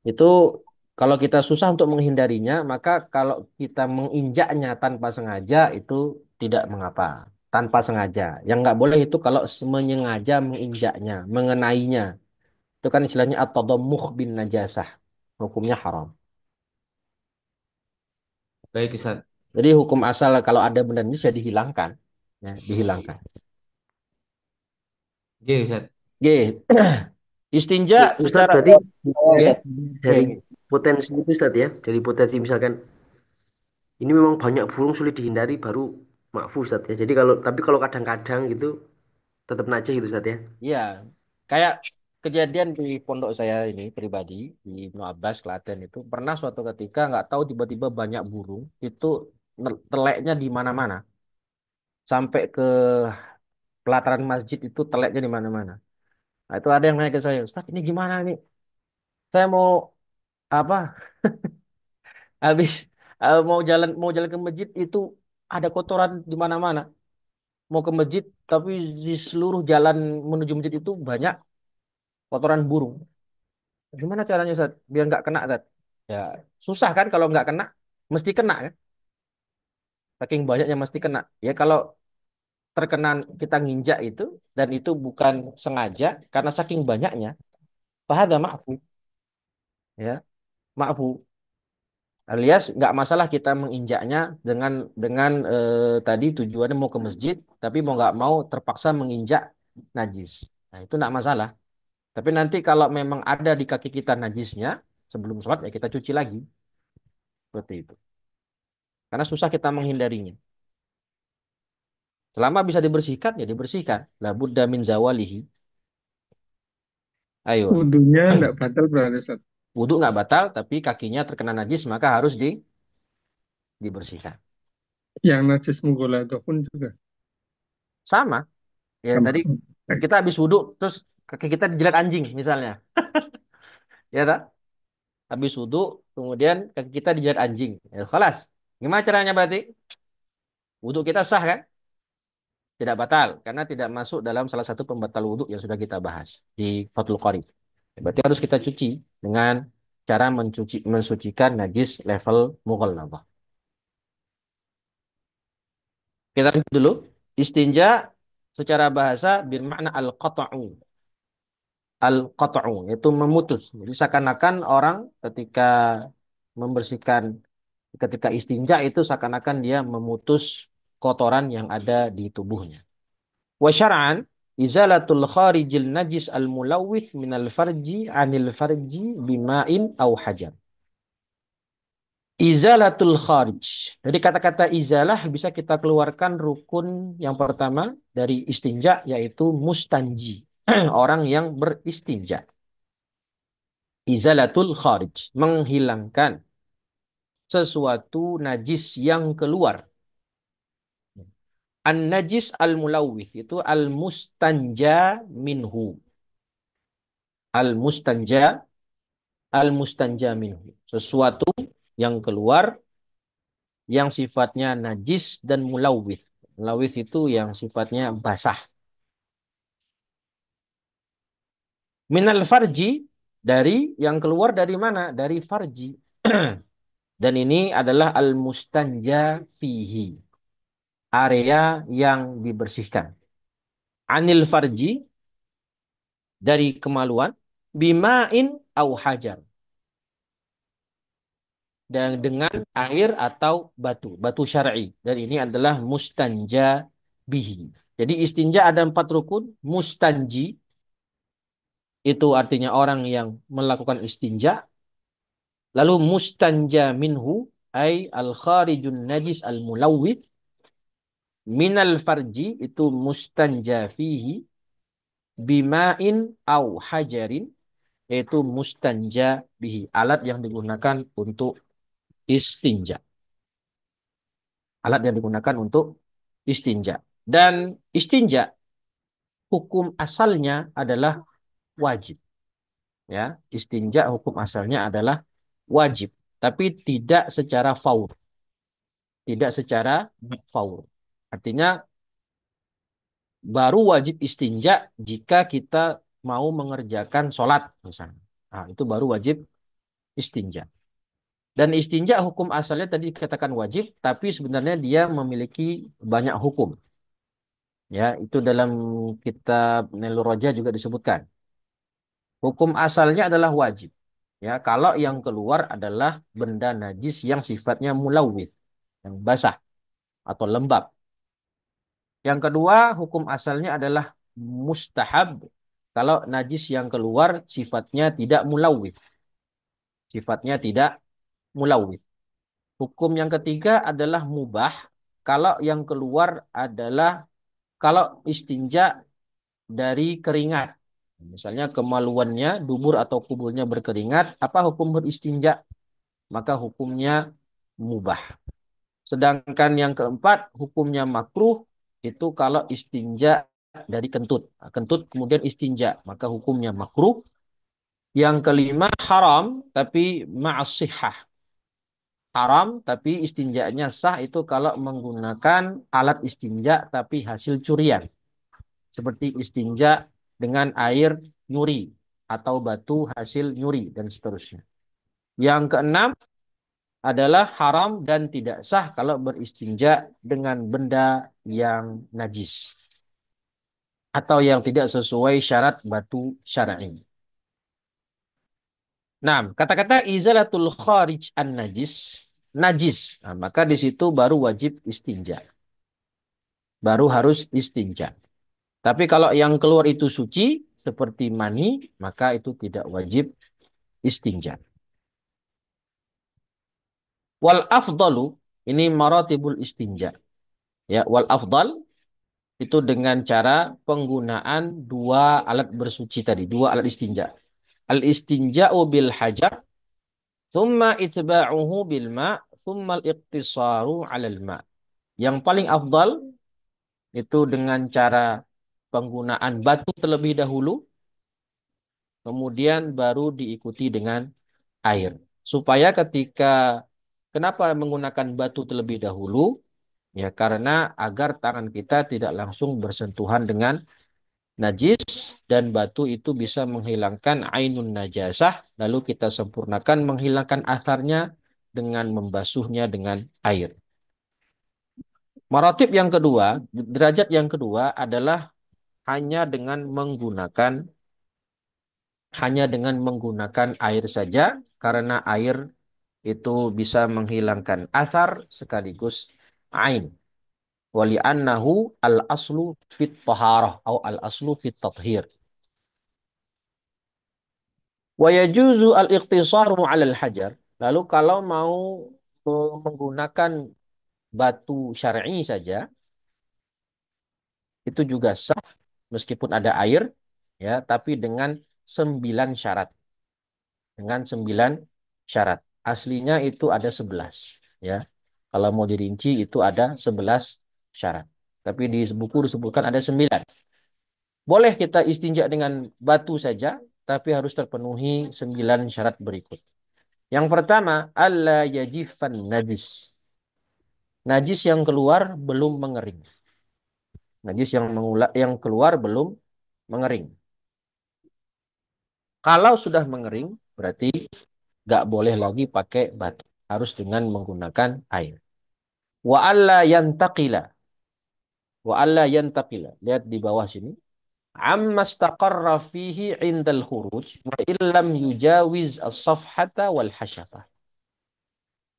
Itu kalau kita susah untuk menghindarinya, maka kalau kita menginjaknya tanpa sengaja itu tidak mengapa. Tanpa sengaja. Yang nggak boleh itu kalau menyengaja menginjaknya, mengenainya. Itu kan istilahnya at-tadammuh bin najasah. Hukumnya haram. Baik Ustaz. Jadi hukum asal kalau ada benda ini bisa dihilangkan. Ya, dihilangkan. Oke Ustaz. G. Istinja Ustadz secara berarti Oke. dari G. potensi itu Ustadz ya, dari potensi misalkan ini memang banyak burung sulit dihindari baru makfu Ustadz ya. Jadi kalau kadang-kadang gitu tetap najis gitu Ustadz ya. Iya, kayak kejadian di pondok saya ini pribadi di Ibnu Abbas Klaten itu pernah suatu ketika nggak tahu tiba-tiba banyak burung itu teleknya di mana-mana sampai ke pelataran masjid itu teleknya di mana-mana. Nah, itu ada yang nanya ke saya, Ustaz ini gimana nih? Saya mau apa? Habis mau jalan ke masjid itu ada kotoran di mana-mana. Mau ke masjid tapi di seluruh jalan menuju masjid itu banyak kotoran burung. Gimana caranya Ustaz? Biar nggak kena Ustaz? Ya susah kan kalau nggak kena, mesti kena kan? Saking banyaknya mesti kena. Ya kalau terkena kita nginjak itu dan itu bukan sengaja karena saking banyaknya, fahada ma'fu, ya ma'fu. Alias nggak masalah kita menginjaknya dengan tadi tujuannya mau ke masjid, tapi mau nggak mau terpaksa menginjak najis. Nah itu nggak masalah. Tapi nanti kalau memang ada di kaki kita najisnya sebelum sholat ya kita cuci lagi seperti itu. Karena susah kita menghindarinya. Selama bisa dibersihkan, ya dibersihkan. La budda min zawalihi. Ayo. Wudhunya enggak batal berarti Ustaz. Wudhu nggak batal, tapi kakinya terkena najis, maka harus dibersihkan. Yang najis mughaladhah pun juga Sama. Ya sama. tadi Baik. kita habis wudhu, terus kaki kita dijilat anjing misalnya. Ya tak? Habis wudhu, kemudian kaki kita dijilat anjing. Ya, kelas. Gimana caranya berarti? Wudhu kita sah kan? Tidak batal. Karena tidak masuk dalam salah satu pembatal wudhu yang sudah kita bahas di Fathul Qorib. Berarti harus kita cuci dengan cara mensucikan najis level mughalladhah. Kita lanjut dulu. Istinja secara bahasa bermakna al-qata'u. Al-qata'u itu memutus. Jadi seakan-akan orang ketika membersihkan ketika istinja itu seakan-akan dia memutus kotoran yang ada di tubuhnya. Wa syar'an izalatul kharijil najis al-mulawwith minal farji anil farji bima'in au hajar. Izalatul kharij. Dari kata-kata izalah bisa kita keluarkan rukun yang pertama dari istinja yaitu mustanji. Orang yang beristinja. Izalatul kharij. Menghilangkan sesuatu najis yang keluar. An-najis al-mulawwith itu al-mustanja minhu. Al-mustanja al-mustanja minhu. Sesuatu yang keluar yang sifatnya najis dan mulawwith. Mulawwith itu yang sifatnya basah. Minal farji dari yang keluar dari mana? Dari farji. Dan ini adalah al-mustanja fihi. Area yang dibersihkan. Anil farji dari kemaluan bima'in au hajar dan dengan air atau batu syar'i. Dan ini adalah mustanja bihi. Jadi istinja ada 4 rukun. Mustanji itu artinya orang yang melakukan istinja. Lalu mustanja minhu ay al kharijun najis al mulawwith. Minal farji itu mustanja fihi bima'in au hajarin yaitu mustanja bihi, alat yang digunakan untuk istinja. Alat yang digunakan untuk istinja. Dan istinja hukum asalnya adalah wajib. Ya, istinja hukum asalnya adalah wajib, tapi tidak secara faur. Tidak secara faur. Artinya baru wajib istinja jika kita mau mengerjakan sholat misalnya. Nah, itu baru wajib istinja. Dan istinja hukum asalnya tadi dikatakan wajib, tapi sebenarnya dia memiliki banyak hukum. Ya, itu dalam kitab Nailur Roja juga disebutkan. Hukum asalnya adalah wajib. Ya, kalau yang keluar adalah benda najis yang sifatnya mulawwith, yang basah atau lembab. Yang kedua, hukum asalnya adalah mustahab. Kalau najis yang keluar sifatnya tidak mulawwith, sifatnya tidak mulawwith. Hukum yang ketiga adalah mubah. Kalau yang keluar adalah kalau istinja dari keringat. Misalnya kemaluannya, dubur atau kuburnya berkeringat, apa hukum beristinja? Maka hukumnya mubah. Sedangkan yang keempat, hukumnya makruh, itu kalau istinja dari kentut. Kentut kemudian istinja, maka hukumnya makruh. Yang kelima, haram, tapi ma'asihah. Haram, tapi istinjanya sah itu kalau menggunakan alat istinja, tapi hasil curian. Seperti istinja dengan air nyuri atau batu hasil nyuri dan seterusnya. Yang keenam adalah haram dan tidak sah kalau beristinja dengan benda yang najis atau yang tidak sesuai syarat batu syar'i. Nah, kata-kata izalatul kharij an najis, najis. Nah, maka di situ baru wajib istinja. Baru harus istinja. Tapi kalau yang keluar itu suci, seperti mani, maka itu tidak wajib istinja. Wal afdalu, ini maratibul istinja. Ya, wal afdal itu dengan cara penggunaan 2 alat bersuci tadi, 2 alat istinja. Al istinja'u bil hajar, thumma itba'uhu bil ma', thumma al iqtisaru 'alal ma'. Yang paling afdal itu dengan cara penggunaan batu terlebih dahulu, kemudian baru diikuti dengan air. Supaya kenapa menggunakan batu terlebih dahulu? Ya, karena agar tangan kita tidak langsung bersentuhan dengan najis dan batu itu bisa menghilangkan ainun najasah, lalu kita sempurnakan menghilangkan asarnya dengan membasuhnya dengan air. Maratib yang kedua, derajat yang kedua adalah hanya dengan menggunakan air saja, karena air itu bisa menghilangkan asar sekaligus ain. Wali'annahu al-aslu fit taharah atau al-aslu fit tathhir. Wa yajuzu al-iqtisaru 'ala al-hajar. Lalu kalau mau menggunakan batu syar'i saja itu juga sah meskipun ada air ya, tapi dengan 9 syarat. Dengan 9 syarat. Aslinya itu ada 11 ya. Kalau mau dirinci itu ada 11 syarat. Tapi di buku disebutkan ada 9. Boleh kita istinja dengan batu saja, tapi harus terpenuhi 9 syarat berikut. Yang pertama, alla yajifan najis. Najis yang keluar belum mengering. Najis yang keluar belum mengering. Kalau sudah mengering, berarti nggak boleh lagi pakai batu. Harus dengan menggunakan air. Wa alla yantaqila. Wa alla yantaqila. Lihat di bawah sini. Amma istaqarra fihi indal khuruj wa illam yujawiz as-safhata wal hasyafah.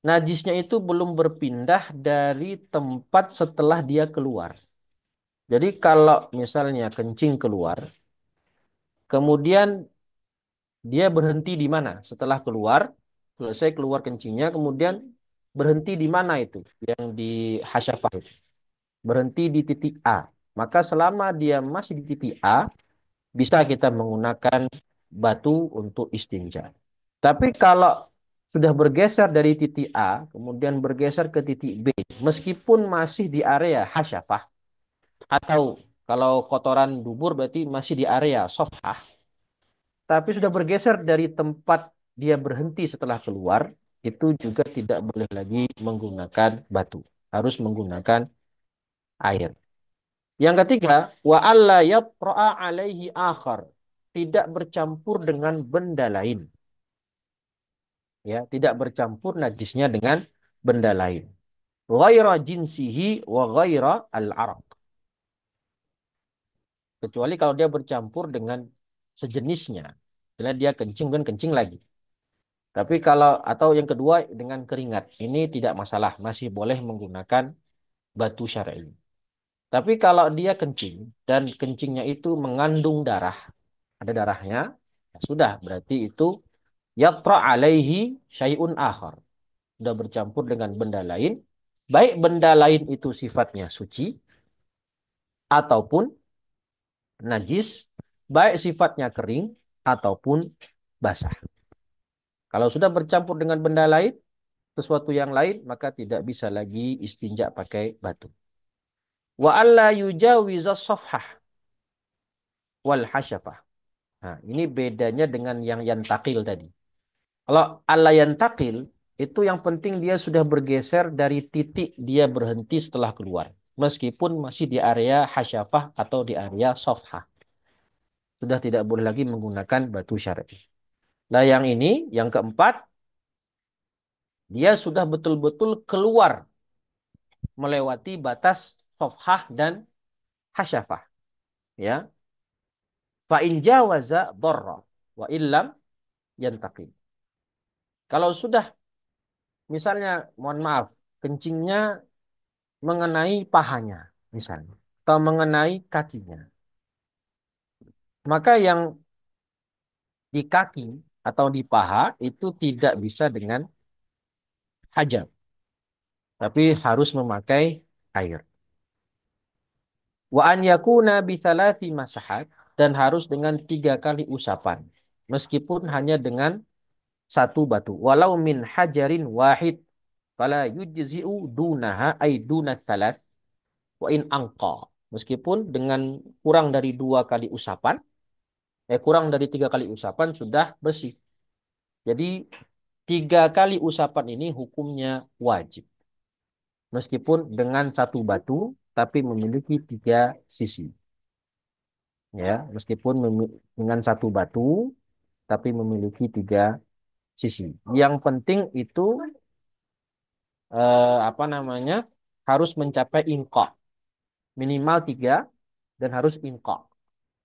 Najisnya itu belum berpindah dari tempat setelah dia keluar. Jadi kalau misalnya kencing keluar, kemudian dia berhenti di mana? Setelah keluar, selesai keluar kencingnya, kemudian berhenti di mana itu? Yang di hasyafah itu. Berhenti di titik A. Maka selama dia masih di titik A, bisa kita menggunakan batu untuk istinja. Tapi kalau sudah bergeser dari titik A, kemudian bergeser ke titik B, meskipun masih di area hasyafah, atau kalau kotoran dubur berarti masih di area sofhah, tapi sudah bergeser dari tempat dia berhenti setelah keluar, itu juga tidak boleh lagi menggunakan batu. Harus menggunakan air. Yang ketiga, wa alla yatra'a alaihi akhar. Tidak bercampur dengan benda lain. Ya, tidak bercampur najisnya dengan benda lain. Ghaira jinsihi wa ghaira al-araq. Kecuali kalau dia bercampur dengan sejenisnya. Misalnya dia kencing dan kencing lagi. Tapi kalau atau yang kedua dengan keringat, ini tidak masalah, masih boleh menggunakan batu syar'i. Tapi kalau dia kencing dan kencingnya itu mengandung darah, ada darahnya, ya sudah berarti itu yatra alaihi syai'un akhar. Sudah bercampur dengan benda lain, baik benda lain itu sifatnya suci ataupun najis, baik sifatnya kering ataupun basah. Kalau sudah bercampur dengan benda lain, sesuatu yang lain, maka tidak bisa lagi istinja pakai batu. Wa alla yujawiza safhah wal hasyafah. Nah, ini bedanya dengan yang yantakil tadi. Kalau alla yantakil, itu yang penting dia sudah bergeser dari titik dia berhenti setelah keluar. Meskipun masih di area hasyafah atau di area safhah. Sudah tidak boleh lagi menggunakan batu syar'i. Nah, yang ini, yang keempat, dia sudah betul-betul keluar melewati batas safhah dan hasyafah. Ya. Fa in jawaza dharra wa illam yantaqim. Kalau sudah misalnya mohon maaf kencingnya mengenai pahanya misalnya atau mengenai kakinya. Maka yang di kaki atau di paha itu tidak bisa dengan hajab, tapi harus memakai air. Wa an yakuna bi thalathi masahat dan harus dengan 3 kali usapan. Meskipun hanya dengan satu batu. Walau min hajarin wahid fala yujzi'u dunaha ay duna thalath wa in angqa. Meskipun dengan kurang dari 2 kali usapan, kurang dari 3 kali usapan sudah bersih. Jadi 3 kali usapan ini hukumnya wajib. Meskipun dengan satu batu, tapi memiliki 3 sisi. Ya, meskipun dengan satu batu, tapi memiliki 3 sisi. Yang penting itu apa namanya harus mencapai ingkok minimal 3 dan harus ingkok.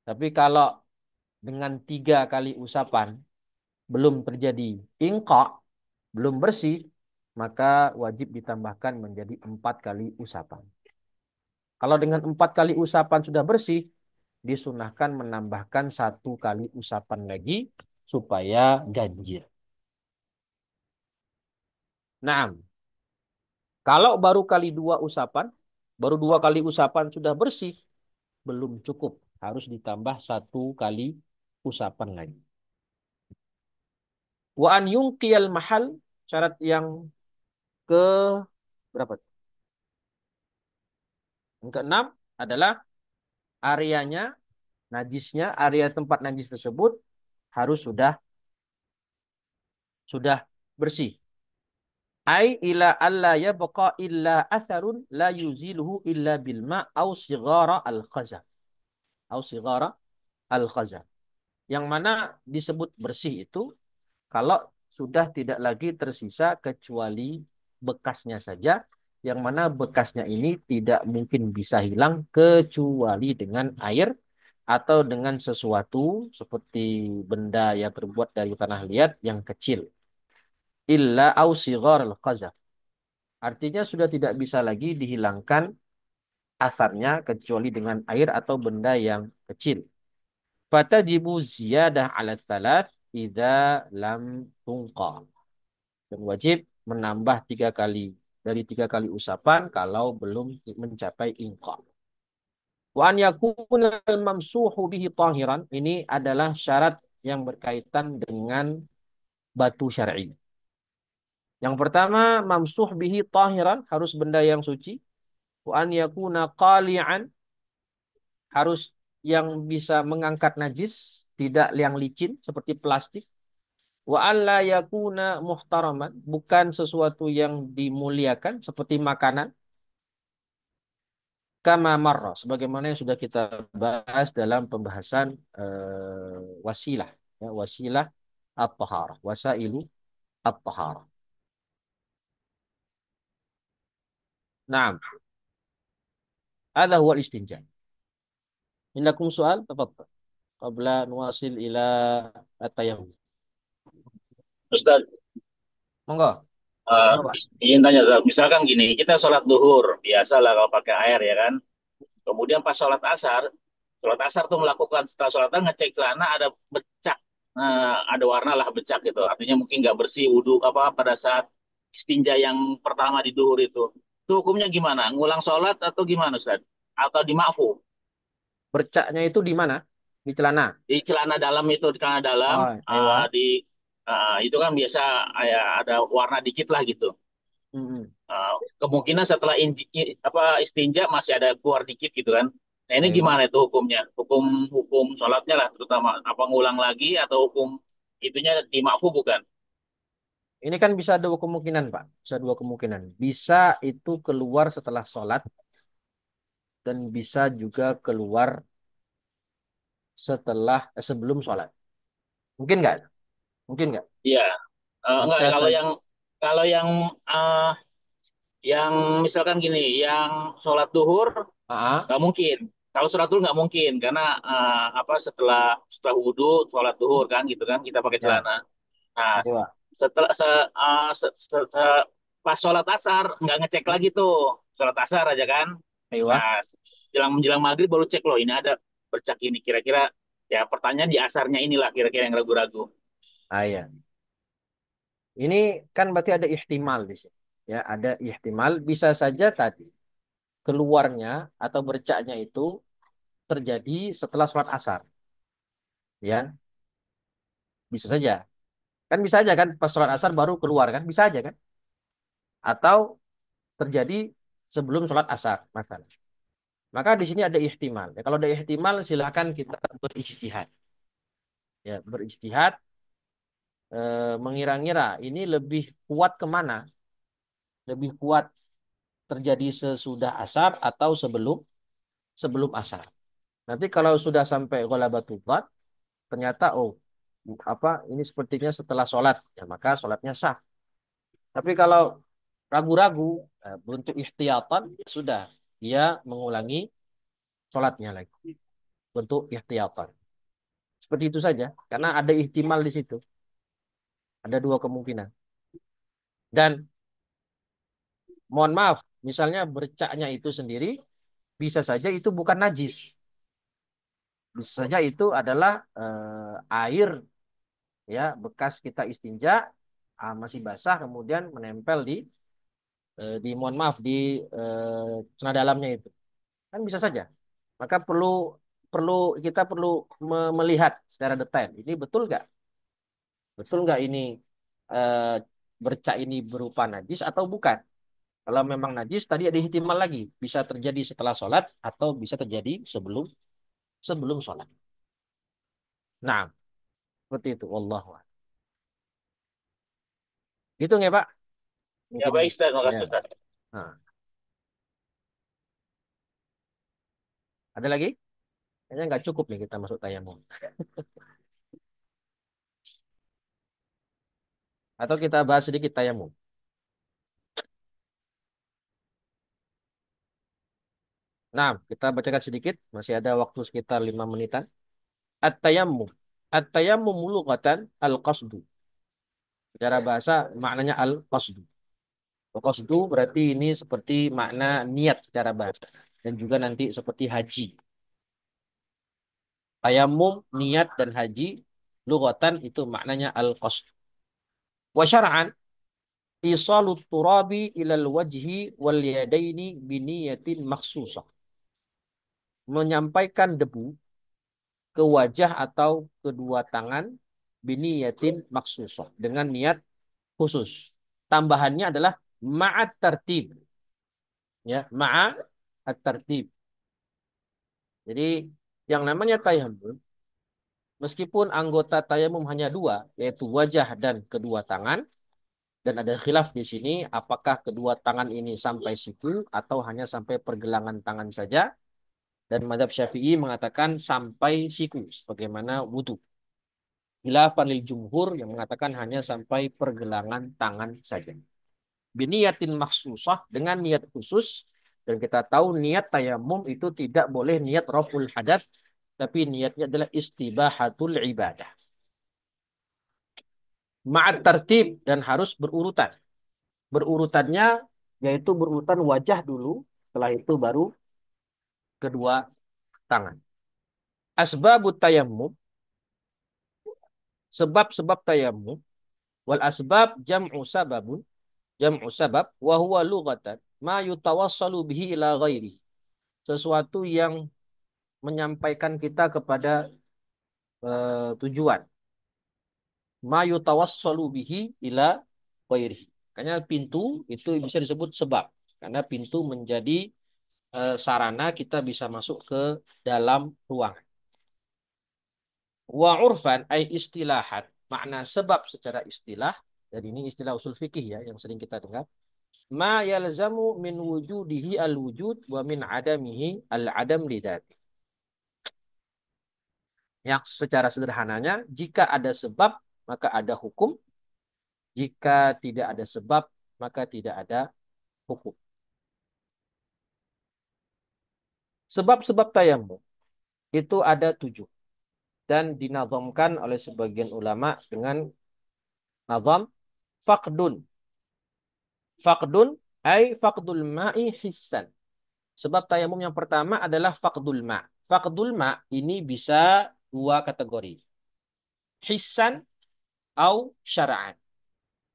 Tapi kalau dengan 3 kali usapan belum terjadi ingkok, belum bersih, maka wajib ditambahkan menjadi 4 kali usapan. Kalau dengan 4 kali usapan sudah bersih, disunahkan menambahkan 1 kali usapan lagi supaya ganjil. Nah, Kalau baru kali dua usapan, baru dua kali usapan sudah bersih, belum cukup. Harus ditambah satu kali usapan lagi. Wa an yungqiyal mahal, syarat yang ke berapa? Yang keenam adalah areanya, najisnya, area tempat najis tersebut harus sudah bersih. Ai ila alla yabqa illa atharun la yuziluhu illa bil ma au sigara al khazaf. Au sigara al khazaf. Yang mana disebut bersih itu kalau sudah tidak lagi tersisa kecuali bekasnya saja, yang mana bekasnya ini tidak mungkin bisa hilang kecuali dengan air atau dengan sesuatu seperti benda yang terbuat dari tanah liat yang kecil. Illa au sigar al-qazaf. Artinya sudah tidak bisa lagi dihilangkan asarnya kecuali dengan air atau benda yang kecil. Fatajibu ziyadah ala thalath idza lam tungqa. Dan wajib menambah tiga kali dari tiga kali usapan kalau belum mencapai ingqa. Wa an yakuna al-mamsuhu bihi tahiran. Ini adalah syarat yang berkaitan dengan batu syar'i. Yang pertama, mamsuh bihi tahiran, harus benda yang suci. Wa an yakuna qali'an, harus yang bisa mengangkat najis, tidak yang licin seperti plastik. Wa alla yakuna muhtaraman, bukan sesuatu yang dimuliakan seperti makanan. Kama marra, sebagaimana yang sudah kita bahas dalam pembahasan wasilah, ya, wasilah at-taharah, wasailu at-taharah. Naam, hadha huwa al-istinja. Indakum soal, tafadhal. Qabla nuwasil ila at-tayammum. Ustaz, Monggo, eh, monggo Pak. ingin tanya, Ustaz. Misalkan gini, kita sholat duhur, biasa lah kalau pakai air ya kan. Kemudian pas sholat asar tuh melakukan setelah sholat asar ngecek celana ada becak, ada warna lah becak gitu. Artinya mungkin nggak bersih wudhu apa pada saat istinja yang pertama di duhur itu. Itu hukumnya gimana? Ngulang sholat atau gimana, Ustaz? Atau dimafu? Bercaknya itu di mana? Di celana. Di celana dalam itu, di celana dalam, Oh, ewa. itu kan biasa ya, ada warna dikit lah gitu. Mm-mm. Kemungkinan setelah istinja masih ada keluar dikit gitu kan. Nah ini Ewa. gimana itu hukumnya? Hukum hukum sholatnya lah terutama apa ngulang lagi atau hukum itunya dimakfu bukan? Ini kan bisa dua kemungkinan, Pak. Bisa dua kemungkinan. Bisa itu keluar setelah sholat dan bisa juga keluar sebelum sholat. Mungkin nggak? Mungkin nggak? Iya. Enggak Bisa saja. kalau yang misalkan gini, yang sholat duhur Ah, nggak mungkin. Kalau sholat duhur nggak mungkin karena setelah setelah wudhu sholat duhur kan gitu kan kita pakai ya, celana. Nah, ewa. setelah pas sholat asar nggak ngecek lagi tuh sholat asar aja kan. Nah, Ewa. jelang menjelang maghrib baru cek loh ini ada bercak ini. Kira-kira ya pertanyaan di asarnya inilah kira-kira yang ragu-ragu. Ah, ya. Ini kan berarti ada ihtimal di sini. Ya, ada ihtimal. Bisa saja tadi keluarnya atau bercaknya itu terjadi setelah sholat asar. Ya, bisa saja. Kan bisa aja kan pas sholat asar baru keluar kan? Bisa aja kan? Atau terjadi sebelum sholat asar, masalah. Maka di sini ada ihtimal. Ya, kalau ada ihtimal silakan kita berijtihad. Ya, berijtihad mengira-ngira ini lebih kuat kemana? Lebih kuat terjadi sesudah asar atau sebelum asar. Nanti kalau sudah sampai ghalabatul dzan, ternyata oh apa ini sepertinya setelah sholat, ya maka sholatnya sah. Tapi kalau ragu-ragu, bentuk ihtiyatan, ya sudah dia mengulangi sholatnya lagi. Bentuk ihtiyatan. Seperti itu saja, karena ada ihtimal di situ. Ada dua kemungkinan. Dan mohon maaf, misalnya bercaknya itu sendiri, bisa saja itu bukan najis. Bisa saja itu adalah air ya bekas kita istinja masih basah kemudian menempel di mohon maaf di celana dalamnya itu. Kan bisa saja. Maka perlu perlu kita perlu melihat secara detail. Ini betul nggak? Betul nggak ini eh, bercak ini berupa najis atau bukan? Kalau memang najis tadi ada ihtimal lagi, bisa terjadi setelah sholat atau bisa terjadi sebelum sebelum sholat. Nah, seperti itu. Wallahu a'lam. Gitu nggak Pak? Ya Mungkin baik, Ustaz. Terima ya. kasih, Ustaz. Nah, ada lagi? Kayaknya nggak cukup nih kita masuk tayamum. Atau kita bahas sedikit tayamum. Nah, kita bacakan sedikit. Masih ada waktu sekitar 5 menitan. At-tayammum. At-tayammum lughatan al-qasdu. Secara bahasa maknanya al-qasdu. Al-qasdu berarti ini seperti makna niat secara bahasa. Dan juga nanti seperti haji. Tayammum, niat, dan haji. Lughatan itu maknanya al-qasdu. Wa syar'an isalu turabi ilal wajhi wal yadaini biniyatin makhsusah. Menyampaikan debu ke wajah atau kedua tangan biniyatin makhsusah. Dengan niat khusus. Tambahannya adalah ma'at tertib. Ya, ma'at tertib. Jadi yang namanya tayamum, meskipun anggota tayamum hanya dua, yaitu wajah dan kedua tangan, dan ada khilaf di sini, apakah kedua tangan ini sampai siku atau hanya sampai pergelangan tangan saja. Dan mazhab Syafi'i mengatakan sampai siku, sebagaimana wudu. Khilafan lil jumhur yang mengatakan hanya sampai pergelangan tangan saja. Biniyatin maksusah dengan niat khusus. Dan kita tahu niat tayamum itu tidak boleh niat raful hadas, tapi niatnya adalah istibahatul ibadah. Ma'at tertib dan harus berurutan. Berurutannya yaitu berurutan wajah dulu, setelah itu baru kedua tangan. Asbabut tayammum, sebab-sebab tayammum, wal asbab jam'u sabab wa huwa lughatan ma yutawassalu bihi ila ghairi. Sesuatu yang menyampaikan kita kepada tujuan. Ma yutawassalu bihi ila ghairi. Makanya pintu itu bisa disebut sebab karena pintu menjadi sarana kita bisa masuk ke dalam ruangan. Wa urfan ay istilahat. Makna sebab secara istilah, dan ini istilah usul fikih ya yang sering kita dengar. Ma yalzamu min wujudihi al-wujud wa min adamihi al-adam lidati. Yang secara sederhananya, jika ada sebab, maka ada hukum. Jika tidak ada sebab, maka tidak ada hukum. Sebab-sebab tayamum itu ada 7. Dan dinazamkan oleh sebagian ulama dengan nazam faqdun. Faqdun ay faqdul ma'i hissan. Sebab tayamum yang pertama adalah faqdul ma'. Faqdul ma' ini bisa dua kategori. Hissan au syara'an.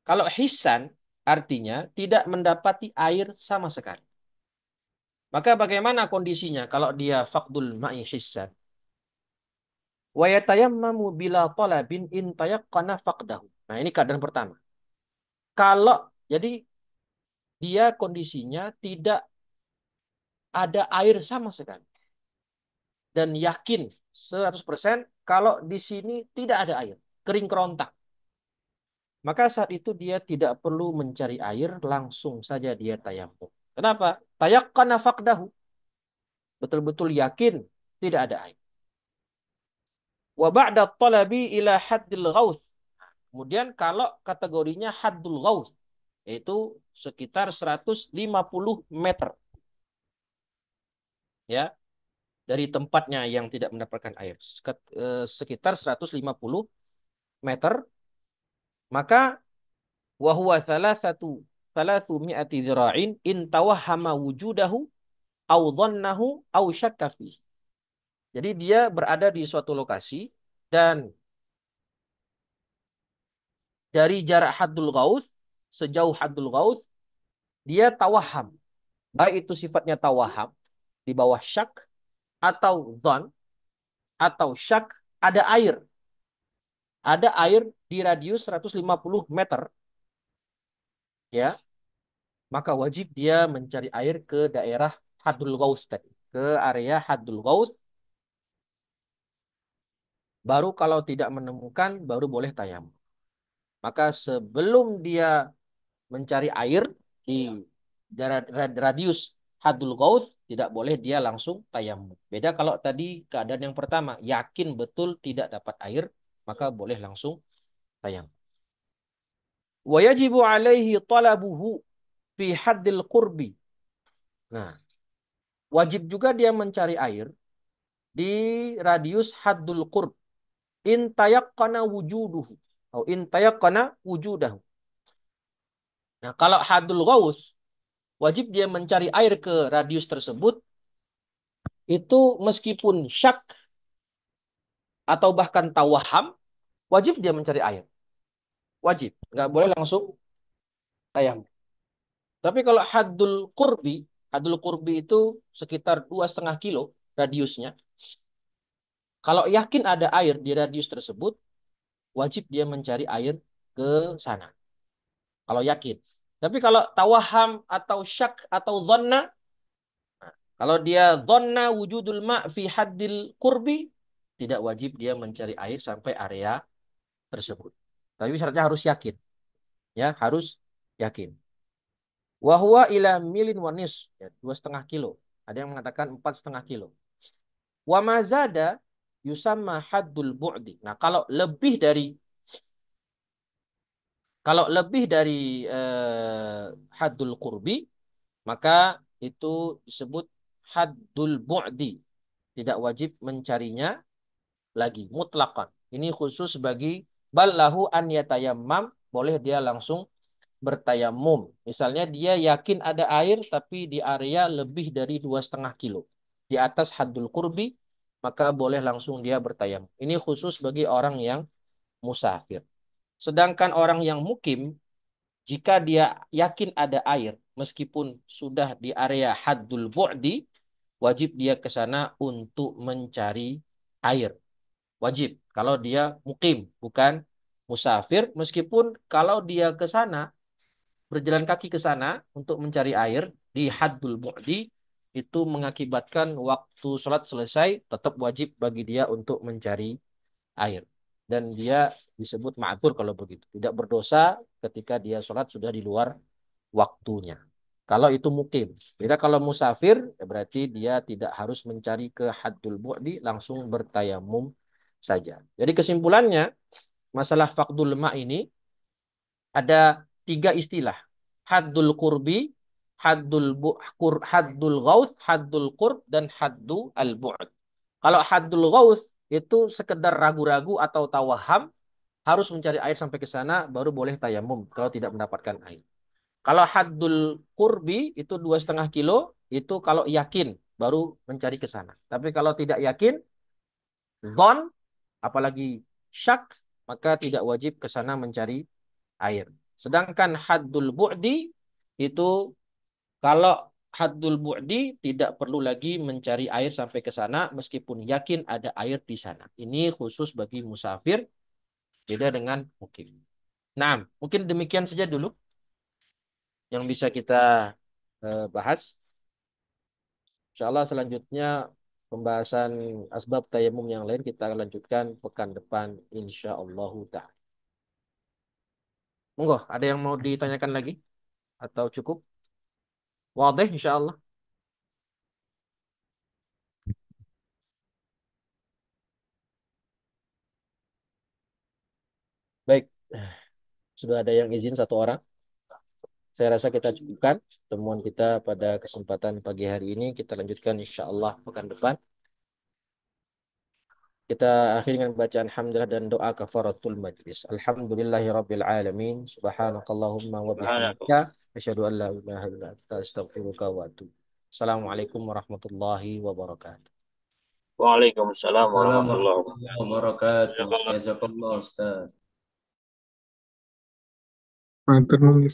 Kalau hissan artinya tidak mendapati air sama sekali. Maka bagaimana kondisinya kalau dia faqdul ma'i hissan? Wa yatayammamu bila talabin in tayaqqana faqdahu. Nah, ini keadaan pertama. Kalau jadi dia kondisinya tidak ada air sama sekali dan yakin 100% kalau di sini tidak ada air, kering kerontang. Maka saat itu dia tidak perlu mencari air, langsung saja dia tayamum. Kenapa? Tayaqqana faqdahu. Betul-betul yakin tidak ada air. Wa ba'da talabi ila haddil ghaus. Kemudian kalau kategorinya haddul ghaus, yaitu sekitar 150 meter. Ya, dari tempatnya yang tidak mendapatkan air. Sekitar 150 meter. Maka wahuwa thalathu mi'ati dhira'in in tawahhama wujudahu au dhannahu au syakka fihi. Jadi dia berada di suatu lokasi dan dari jarak haddul ghaus, sejauh haddul ghaus dia tawaham. Baik itu sifatnya tawaham di bawah syak atau dhon atau syak, ada air. Ada air di radius 150 meter, ya, maka wajib dia mencari air ke daerah Haddul Ghaus tadi, ke area Haddul Ghaus. Baru kalau tidak menemukan, baru boleh tayamum. Maka sebelum dia mencari air di radius Haddul Ghaus, tidak boleh dia langsung tayamum. Beda kalau tadi keadaan yang pertama, yakin betul tidak dapat air, maka boleh langsung tayamum. Wa yajibu alaihi talabuhu fi haddil qurbi. Nah, wajib juga dia mencari air di radius haddul qurb. In tayaqqana wujuduhu. Atau in tayaqqana wujudahu. Nah, kalau haddul ghaus, wajib dia mencari air ke radius tersebut, itu meskipun syak atau bahkan tawaham, wajib dia mencari air. Wajib. Nggak boleh langsung tayamum. Tapi kalau haddul qurbi itu sekitar 2,5 kilo radiusnya. Kalau yakin ada air di radius tersebut, wajib dia mencari air ke sana. Kalau yakin. Tapi kalau tawaham atau syak atau dhanna, kalau dia dhanna wujudul ma' fi haddil qurbi, tidak wajib dia mencari air sampai area tersebut. Tapi syaratnya harus yakin. Ya, harus yakin. Wahwa ila milin wanis, ya, 2,5 kilo. Ada yang mengatakan 4,5 kilo. Wa mazada yusamma haddul bu'di. Nah, kalau lebih dari haddul qurbi, maka itu disebut haddul bu'di. Tidak wajib mencarinya lagi, mutlaqan. Ini khusus bagi ballahu an yatayammam, boleh dia langsung bertayamum. Misalnya dia yakin ada air tapi di area lebih dari 2,5 kilo. Di atas haddul qurbi, maka boleh langsung dia bertayamum. Ini khusus bagi orang yang musafir. Sedangkan orang yang mukim, jika dia yakin ada air, meskipun sudah di area haddul bu'di, wajib dia ke sana untuk mencari air. Wajib. Kalau dia mukim, bukan musafir. Meskipun kalau dia ke sana, berjalan kaki ke sana untuk mencari air di haddul bu'di, itu mengakibatkan waktu sholat selesai, tetap wajib bagi dia untuk mencari air. Dan dia disebut ma'dzur kalau begitu. Tidak berdosa ketika dia sholat sudah di luar waktunya. Kalau itu mukim. Beda kalau musafir, ya berarti dia tidak harus mencari ke haddul bu'di, langsung bertayamum saja. Jadi kesimpulannya, masalah faqdul ma' ini ada 3 istilah. Haddul qurbi, haddul ghaus, haddul qurb, dan haddu al-bu'd. Kalau haddul ghaus itu sekedar ragu-ragu atau tawaham, harus mencari air sampai ke sana, baru boleh tayamum kalau tidak mendapatkan air. Kalau haddul qurbi itu 2,5 kilo, itu kalau yakin baru mencari ke sana. Tapi kalau tidak yakin, dhon, apalagi syak, maka tidak wajib ke sana mencari air. Sedangkan haddul bu'di itu, kalau haddul bu'di tidak perlu lagi mencari air sampai ke sana meskipun yakin ada air di sana. Ini khusus bagi musafir, beda dengan mukim. Nah, mungkin demikian saja dulu yang bisa kita bahas. Insya Allah selanjutnya pembahasan asbab tayamum yang lain kita lanjutkan pekan depan insya Allah ta'ala. Monggo, ada yang mau ditanyakan lagi atau cukup? Wadih insya Allah. Baik, sudah ada yang izin satu orang. Saya rasa kita cukupkan temuan kita pada kesempatan pagi hari ini. Kita lanjutkan insya Allah pekan depan. Kita akhiri dengan bacaan hamdalah dan doa kafaratul majlis. Alhamdulillahirabbil alamin. Subhanakallahumma wa bihamdika asyhadu an la ilaha illa anta astaghfiruka wa atubu. Assalamualaikum warahmatullahi wabarakatuh. Waalaikumsalam Assalamualaikum warahmatullahi warahmatullahi wabarakatuh. wabarakatuh. Jazakallah Ustaz. Matur nuwun.